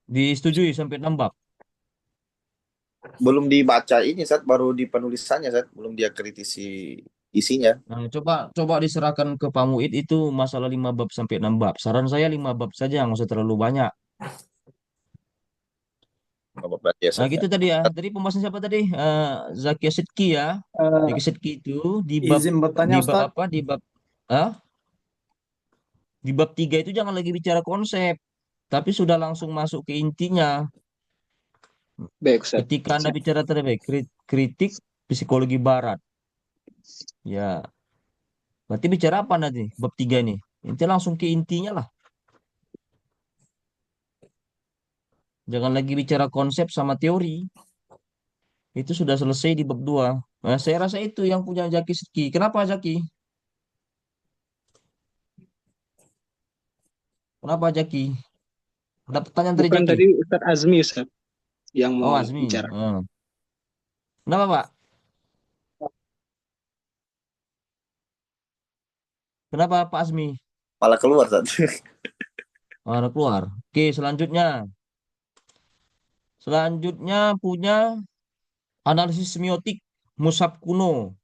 Disetujui sampai 6 bab. Belum dibaca ini Ustaz, baru di penulisannya Ustaz, belum dia kritisi isinya. Nah, coba diserahkan ke Pak Muhid itu masalah 5 bab sampai 6 bab. Saran saya 5 bab saja, nggak usah terlalu banyak. Berarti ya Nah, Ustaz ya. gitu tadi ya. Tadi pembahasan siapa tadi? Zakia Sidki ya. Eh, Zakia Sidki itu izin bertanya, di bab Ustadz. apa? Ah, di bab 3 itu jangan lagi bicara konsep, tapi sudah langsung masuk ke intinya. Baik, Ustadz. Ketika Anda bicara terbaik kritik psikologi barat. Ya, berarti bicara apa nanti bab 3 ini? Inti langsung ke intinya lah. Jangan lagi bicara konsep sama teori. Itu sudah selesai di bab 2. Nah, saya rasa itu yang punya Zaki Sidki. Kenapa Zaki? Kenapa Zaki? Ada pertanyaan dari Bukan Zaki? tadi Ustadz Azmi, Ustadz, yang Oh, mau Azmi. bicara. Kenapa, Pak? Kenapa Pak Azmi? Malah keluar Ustaz. Ada keluar. Oke, selanjutnya. Selanjutnya punya analisis semiotik Mushaf kuno.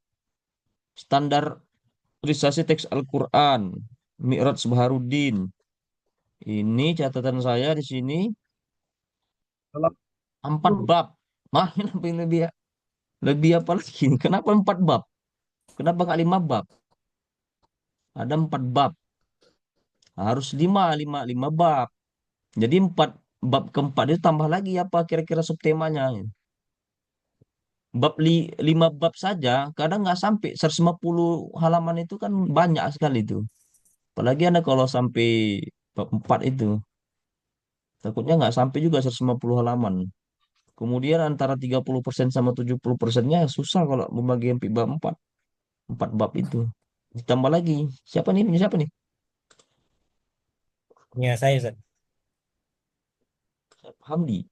Standarisasi teks Al-Quran. Mi'raj Baharudin. Ini catatan saya di sini 4 bab. Main apa ini lebih lebih apa lagi? Kenapa 4 bab? Kenapa nggak 5 bab? Ada 4 bab. Harus 5 bab. Jadi 4 bab keempat itu tambah lagi apa kira-kira subtemanya. Bab 5 bab saja kadang nggak sampai 150 halaman itu kan banyak sekali itu. Apalagi Anda kalau sampai bab 4 itu takutnya nggak sampai juga 150 halaman. Kemudian antara 30% sama 70%-nya susah kalau membagi MP bab 4. 4 bab itu. Ditambah lagi. Siapa nih? Ini siapa nih? Ya, saya Ustaz. Hamdi.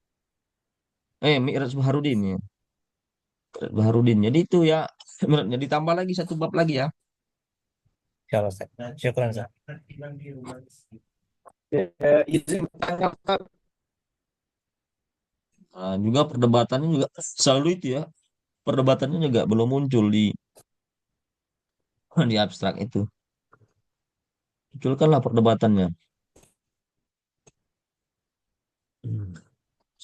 Mi'raj Baharudin ya. Mi'raj Baharudin. Jadi itu ya. Mi'rajnya ditambah lagi 1 bab lagi ya. Insyaallah Ustaz. Syukran Ustaz. Izin bertanya, Ustadz. Nah, juga perdebatannya juga selalu itu ya. Perdebatannya juga belum muncul di abstrak itu. Munculkanlah perdebatannya.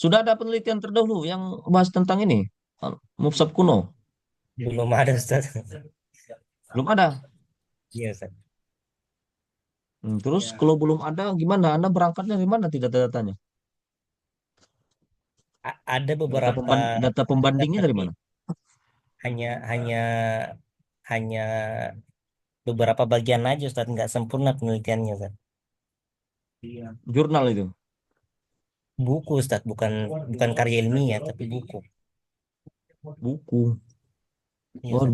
Sudah ada penelitian terdahulu yang bahas tentang ini, mushaf kuno. Belum ada Ustaz. Belum ada. Iya Ustaz. Terus kalau belum ada, gimana? Anda berangkatnya dari mana tidak datanya? Ada beberapa Data pembandingnya dari tapi mana? hanya hanya hanya beberapa bagian aja Ustaz, nggak sempurna penelitiannya Ustaz. Jurnal itu. Buku Ustaz, bukan bukan karya ilmiah tapi buku. Buku. Iya Oh, Ustaz.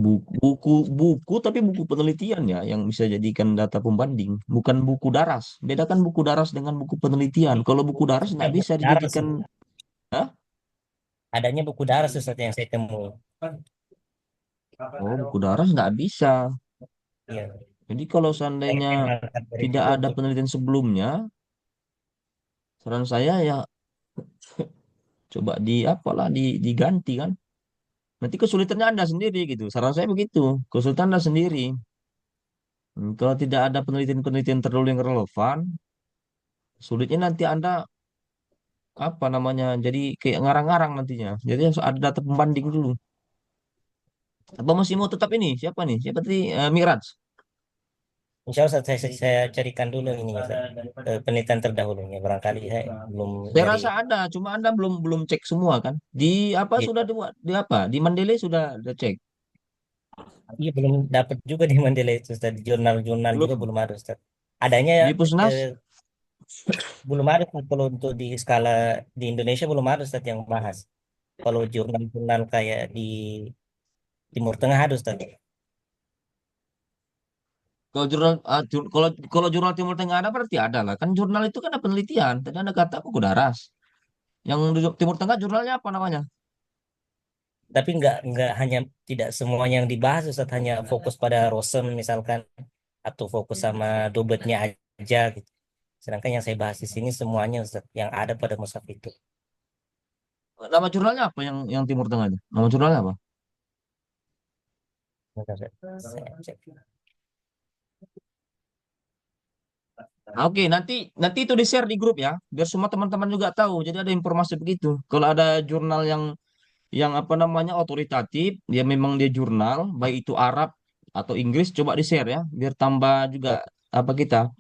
buku, tapi buku penelitian ya yang bisa jadikan data pembanding, bukan buku daras. Bedakan buku daras dengan buku penelitian. Kalau buku daras Ada nggak bisa buku daras, dijadikan, Hah? adanya buku daras Ustaz yang saya temui. Oh, buku daras nggak bisa. Iya. Jadi kalau Makanya seandainya saya berangkat dari tidak situ ada untuk penelitian sebelumnya, saran saya ya coba apalah diganti kan. Nanti kesulitannya Anda sendiri gitu. Saran saya begitu. Kesulitan Anda sendiri. Kalau tidak ada penelitian-penelitian terdahulu yang relevan, sulitnya nanti Anda apa namanya jadi kayak ngarang-ngarang nantinya. Jadi harus ada data pembanding dulu. Apa masih mau tetap ini? Siapa nih? Siapa tadi? Miraj. Insya Allah saya carikan dulu ini Ustaz, penelitian terdahulunya. Barangkali saya belum Saya nyari. rasa ada, cuma Anda belum belum cek semua kan? Di apa Iya, sudah di apa? Di Mandele sudah cek. iya, belum dapat juga di Mandela itu Ustaz. Di jurnal-jurnal juga Belum. belum ada Ustaz. Adanya Di Pusnas? eh, belum ada Ustaz. Kalau untuk di skala di Indonesia belum ada Ustaz yang bahas. Kalau jurnal-jurnal kayak di Timur Tengah ada Ustaz. Kalau kalau jurnal Timur Tengah ada berarti ada lah. Kan jurnal itu kan ada penelitian. Tadi Anda kata buku daras. Yang di Timur Tengah jurnalnya apa namanya? Tapi nggak hanya tidak semuanya yang dibahas Ustaz, hanya fokus pada Rosen misalkan atau fokus sama Dobetnya aja gitu. Sedangkan yang saya bahas di sini semuanya Ustaz yang ada pada mushaf itu. Nama jurnalnya apa yang Timur Tengah itu? Nama jurnalnya apa? Bentar, saya cek. Oke, nanti nanti itu di-share di grup ya, biar semua teman-teman juga tahu. Jadi ada informasi begitu. Kalau ada jurnal yang apa namanya otoritatif, dia memang dia jurnal, baik itu Arab atau Inggris, coba di-share ya, biar tambah juga apa kita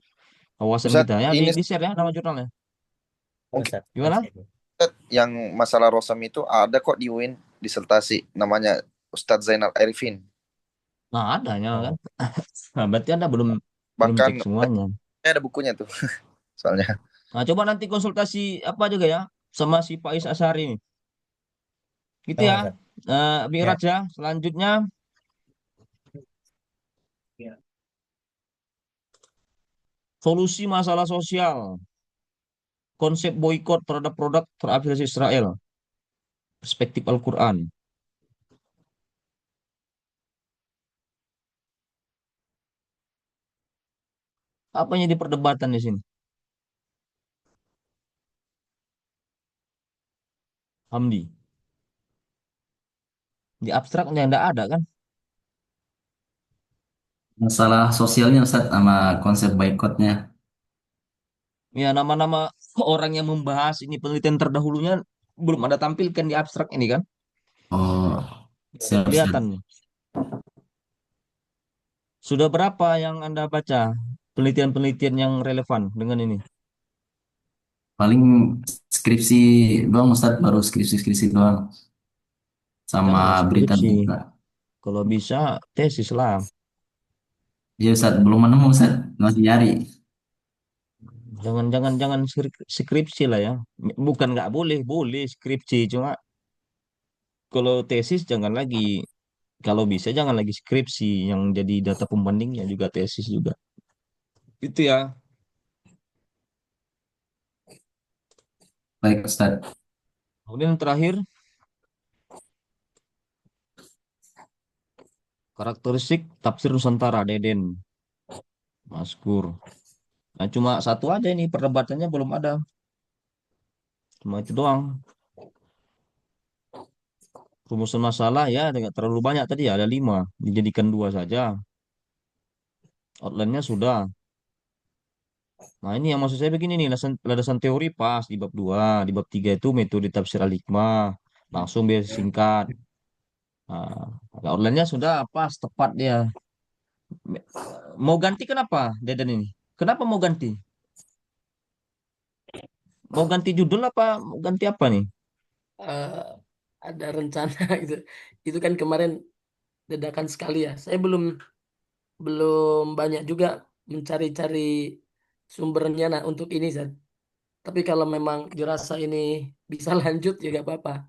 wawasan Ustaz, kita ya. ini Di-share ya nama jurnalnya. mungkin Ustaz, Gimana? Ustaz, yang masalah Rosam itu ada kok di UIN disertasi namanya Ustadz Zainal Arifin. Nah, adanya kan. Oh, Nah, berarti Anda belum belum Bahkan cek semuanya. ada bukunya tuh soalnya. Nah, coba nanti konsultasi apa juga ya sama si Pak Is Asari ini. Gitu oh, ya. Ustaz. Ya. Miraj ya. Selanjutnya solusi masalah sosial. Konsep boykot terhadap produk terafiliasi Israel. Perspektif Al-Quran. Apa yang jadi perdebatan di sini? Hamdi. Di abstraknya tidak ada kan? Masalah sosialnya Ustaz sama konsep boykotnya. Ya, nama-nama orang yang membahas ini penelitian terdahulunya belum ada tampilkan di abstrak ini kan? Oh, Tidak ada siap, siap. kelihatan nih. Sudah berapa yang Anda baca penelitian-penelitian yang relevan dengan ini? Paling skripsi doang Ustaz, baru skripsi-skripsi doang. Sama Jangan skripsi. berita-berita. Kalau bisa tesis lah. Ya Ustaz, belum menemu Ustaz, masih nyari. Jangan skripsi lah ya. Bukan nggak boleh, boleh skripsi. Cuma kalau tesis jangan lagi. Kalau bisa jangan lagi skripsi yang jadi data pembandingnya juga tesis juga. Itu ya. Baik Ustaz. Kemudian yang terakhir karakteristik tafsir Nusantara Deden Maskur. Nah, cuma satu aja ini perdebatannya belum ada. Cuma itu doang. Rumusan masalah ya tidak terlalu banyak tadi ya, ada 5. Dijadikan 2 saja. Outline-nya sudah. Nah, ini yang maksud saya begini nih, landasan teori pas di bab 2, di bab 3 itu metode tafsir al-hikmah, langsung biar singkat. Nah, kalau outline-nya sudah pas, tepat dia. Mau ganti kenapa, Deden ini? Kenapa mau ganti? Mau ganti judul apa? Mau ganti apa nih? Eh, ada rencana gitu. Itu kan kemarin dadakan sekali ya. Saya belum belum banyak juga mencari-cari sumbernya nah untuk ini Zat. Tapi kalau memang dirasa ini bisa lanjut ya gak apa-apa.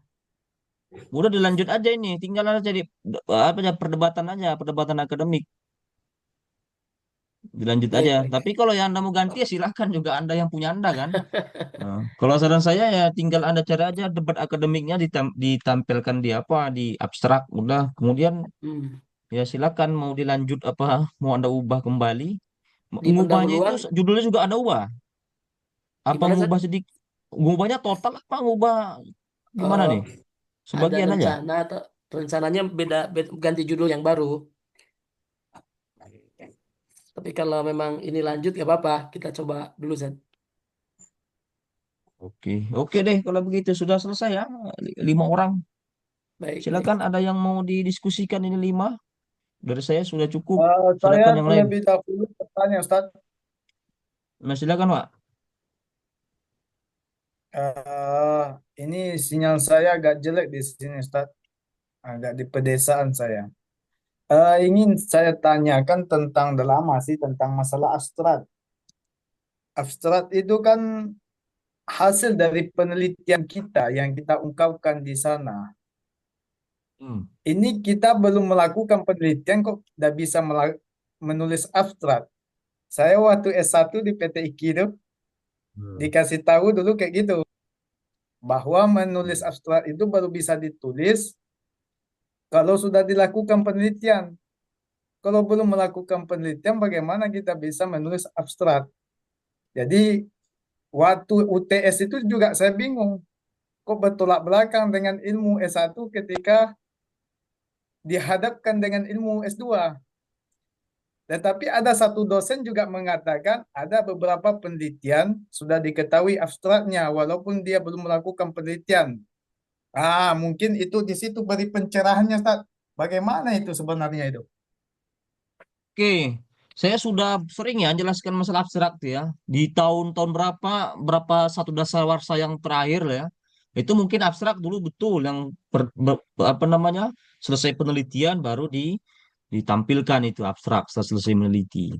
Udah dilanjut aja ini, tinggal aja apa aja perdebatan akademik. Dilanjut Baik, aja. baik, Tapi baik. kalau yang Anda mau ganti ya silahkan juga Anda yang punya Anda kan. Nah, kalau saran saya ya tinggal Anda cari aja debat akademiknya ditampilkan di apa di abstrak udah. Kemudian Hmm. ya silakan mau dilanjut apa mau Anda ubah kembali. Di Ngubahnya itu pendahuluan judulnya juga Anda ubah. Apa gimana Zat? ngubah sedikit? Ngubahnya total apa ngubah gimana Oh, nih? ada Sebagian aja. rencana atau rencananya ganti judul yang baru. Tapi kalau memang ini lanjut gak apa-apa, kita coba dulu Zat. Oke, oke deh kalau begitu sudah selesai ya. 5 orang. Baik, baik. Silakan ada yang mau didiskusikan ini 5. Dari saya sudah cukup. Saya Silakan yang lain. terlebih dahulu bertanya, Ustaz. Nah, silakan, Pak. Eh, ini sinyal saya agak jelek di sini, Ustaz. Agak di pedesaan saya. Ingin saya tanyakan tentang udah lama sih tentang masalah abstrak. Abstrak itu kan hasil dari penelitian kita yang kita ungkapkan di sana. Hmm. Ini kita belum melakukan penelitian kok tidak bisa menulis abstrak. Saya waktu S1 di PT IKI itu dikasih tahu dulu kayak gitu, bahwa menulis abstrak itu baru bisa ditulis kalau sudah dilakukan penelitian. Kalau belum melakukan penelitian, bagaimana kita bisa menulis abstrak? Jadi waktu UTS itu juga saya bingung, kok bertolak belakang dengan ilmu S1 ketika dihadapkan dengan ilmu S2. Tetapi ada satu dosen juga mengatakan ada beberapa penelitian sudah diketahui abstraknya walaupun dia belum melakukan penelitian. Mungkin itu di situ beri pencerahannya, Ustaz. Bagaimana itu sebenarnya itu? Oke, saya sudah sering ya jelaskan masalah abstrak tuh ya. Di tahun-tahun berapa satu dasawarsa yang terakhir lah ya. Itu mungkin abstrak dulu betul yang apa namanya selesai penelitian baru ditampilkan itu abstrak setelah selesai meneliti.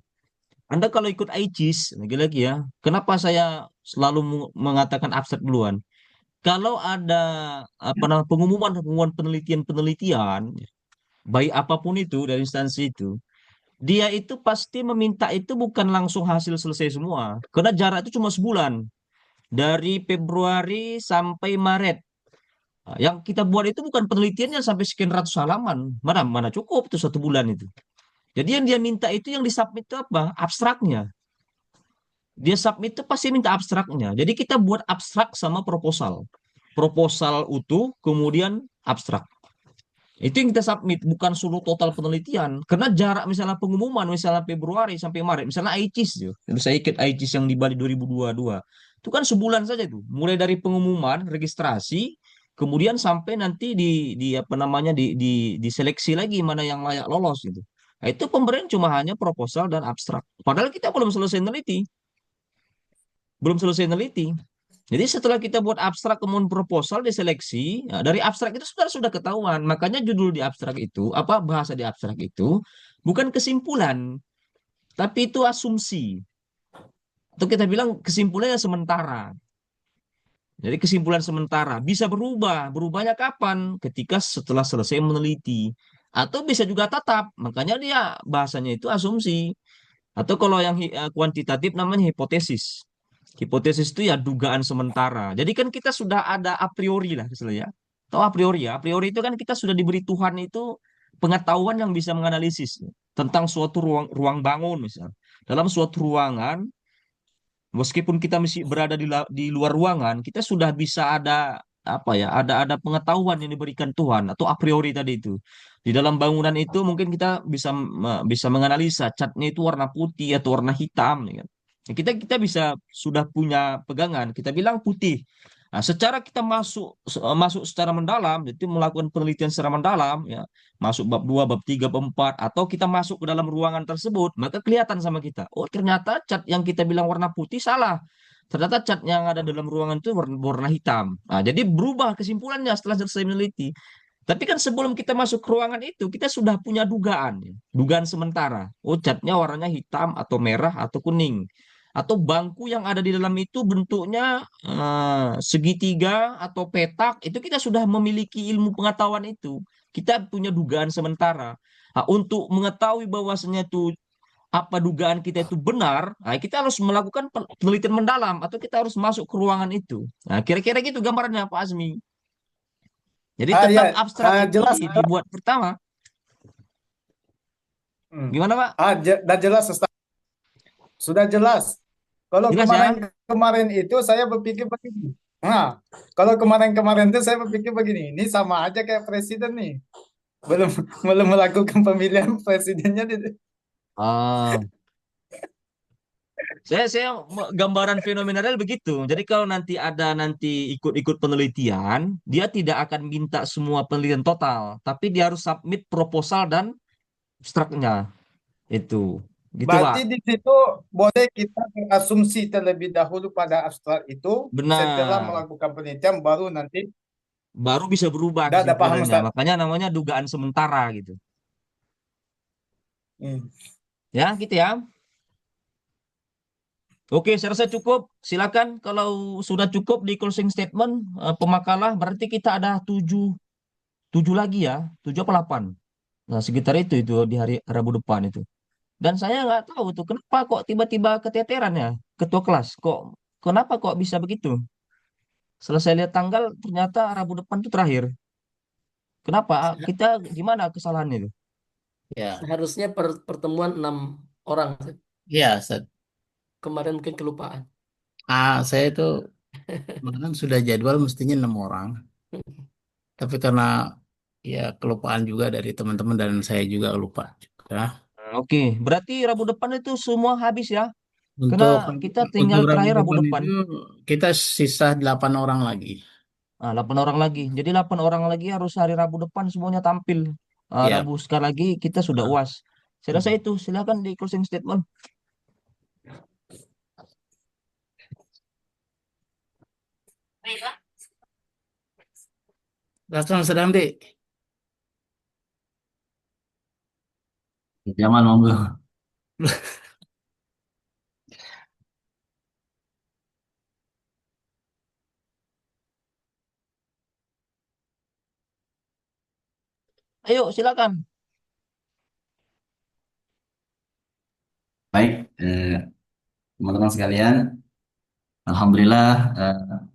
Anda kalau ikut IGIS, lagi-lagi ya, kenapa saya selalu mengatakan abstrak duluan? Kalau ada apa namanya pengumuman penelitian-penelitian, baik apapun itu dari instansi itu, dia itu pasti meminta itu bukan langsung hasil selesai semua. Karena jarak itu cuma sebulan. Dari Februari sampai Maret. Nah, yang kita buat itu bukan penelitiannya sampai sekian ratus halaman. Mana mana cukup itu 1 bulan itu. Jadi yang dia minta itu yang disubmit itu apa? Abstraknya. Dia submit itu pasti minta abstraknya. Jadi kita buat abstrak sama proposal. Proposal utuh, kemudian abstrak. Itu yang kita submit, bukan seluruh total penelitian. Karena jarak misalnya pengumuman, misalnya Februari sampai Maret, misalnya ICIS, saya ikut ICIS yang di Bali 2022. Itu kan sebulan saja tuh. Mulai dari pengumuman, registrasi, kemudian sampai nanti di apa namanya diseleksi lagi mana yang layak lolos gitu. Nah, itu pemberian cuma hanya proposal dan abstrak. Padahal kita belum selesai neliti. Belum selesai neliti. Jadi setelah kita buat abstrak kemudian proposal diseleksi, nah, dari abstrak itu sudah ketahuan. Makanya judul di abstrak itu, apa bahasa di abstrak itu bukan kesimpulan, tapi itu asumsi. Atau kita bilang kesimpulannya sementara. Jadi kesimpulan sementara bisa berubah. Berubahnya kapan? Ketika setelah selesai meneliti. Atau bisa juga tetap. Makanya dia bahasanya itu asumsi. Atau kalau yang kuantitatif namanya hipotesis. Hipotesis itu ya dugaan sementara. Jadi kan kita sudah ada a priori lah istilahnya. Tahu a priori ya? A priori itu kan kita sudah diberi Tuhan itu pengetahuan yang bisa menganalisis tentang suatu ruang bangun misal. Dalam suatu ruangan, meskipun kita masih berada di luar ruangan, kita sudah bisa ada apa ya? Ada pengetahuan yang diberikan Tuhan atau a priori tadi itu. Di dalam bangunan itu mungkin kita bisa menganalisa catnya itu warna putih atau warna hitam, ya kan? Ya, kita bisa sudah punya pegangan. Kita bilang putih. Nah, secara kita masuk secara mendalam, itu melakukan penelitian secara mendalam, ya, masuk bab 2, bab 3, bab 4, atau kita masuk ke dalam ruangan tersebut, maka kelihatan sama kita. Oh, ternyata cat yang kita bilang warna putih salah. Ternyata cat yang ada dalam ruangan itu warna hitam. Nah, jadi berubah kesimpulannya setelah selesai meneliti. Tapi kan sebelum kita masuk ke ruangan itu, kita sudah punya dugaan, ya. Dugaan sementara. Oh, catnya warnanya hitam atau merah atau kuning. Atau bangku yang ada di dalam itu bentuknya segitiga atau petak. Itu kita sudah memiliki ilmu pengetahuan itu. Kita punya dugaan sementara. Nah, untuk mengetahui bahwasannya itu apa dugaan kita itu benar, nah, kita harus melakukan penelitian mendalam atau kita harus masuk ke ruangan itu. Nah, kira-kira gitu gambarannya Pak Azmi. Jadi Ah tentang ya, abstrak itu jelas. dibuat pertama. Gimana Pak? Dah jelas Ustaz. Sudah jelas. Kalau Jelas ya? kemarin itu saya berpikir begini. Nah, kalau kemarin itu saya berpikir begini, ini sama aja kayak presiden nih. Belum belum melakukan pemilihan presidennya. Ah, saya gambaran fenomenal begitu. Jadi kalau nanti ikut-ikut penelitian, dia tidak akan minta semua penelitian total, tapi dia harus submit proposal dan abstraknya. Itu. Gitu, Pak. Berarti di situ boleh kita berasumsi terlebih dahulu pada abstrak itu, setelah Benar. melakukan penelitian baru nanti. Baru bisa berubah Dah paham kesimpulannya. Ustaz. Makanya namanya dugaan sementara gitu. Ya, gitu ya. Oke, saya rasa cukup. Silakan kalau sudah cukup di closing statement pemakalah, berarti kita ada tujuh lagi ya, 7 apa 8. Nah, sekitar itu di hari Rabu depan itu. Dan saya nggak tahu tuh kenapa kok tiba-tiba keteteran ya ketua kelas. Kenapa kok bisa begitu? Selesai lihat tanggal ternyata Rabu depan itu terakhir. Kenapa? Kita gimana kesalahannya itu? Ya, Harusnya pertemuan 6 orang. ya, Ustaz. Kemarin mungkin kelupaan. Saya itu kemarin sudah jadwal mestinya 6 orang, tapi karena ya kelupaan juga dari teman-teman dan saya juga lupa juga. Oke, berarti Rabu depan itu semua habis ya? Karena Untuk kita untuk tinggal Rabu terakhir Rabu depan depan. itu kita sisa 8 orang lagi. 8 orang lagi. Jadi 8 orang lagi harus hari Rabu depan semuanya tampil. Ya. Rabu sekali lagi kita sudah UAS. Saya rasa itu. Silakan di closing statement. Silakan sedang di. Jamal monggo. Ayo, silakan. Baik, teman-teman sekalian, alhamdulillah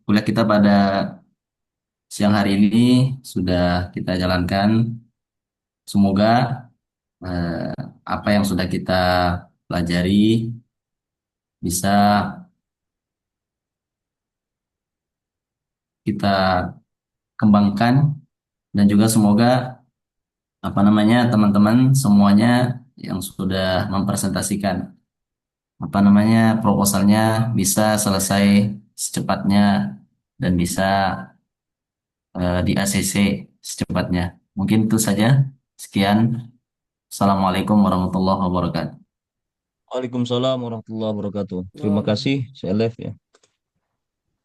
kuliah kita pada siang hari ini sudah kita jalankan. Semoga apa yang sudah kita pelajari bisa kita kembangkan dan juga semoga apa namanya teman-teman semuanya yang sudah mempresentasikan apa namanya proposalnya bisa selesai secepatnya dan bisa di ACC secepatnya. Mungkin itu saja. Sekian. Assalamualaikum warahmatullahi wabarakatuh. Waalaikumsalam warahmatullahi wabarakatuh. Terima kasih. Saya live ya.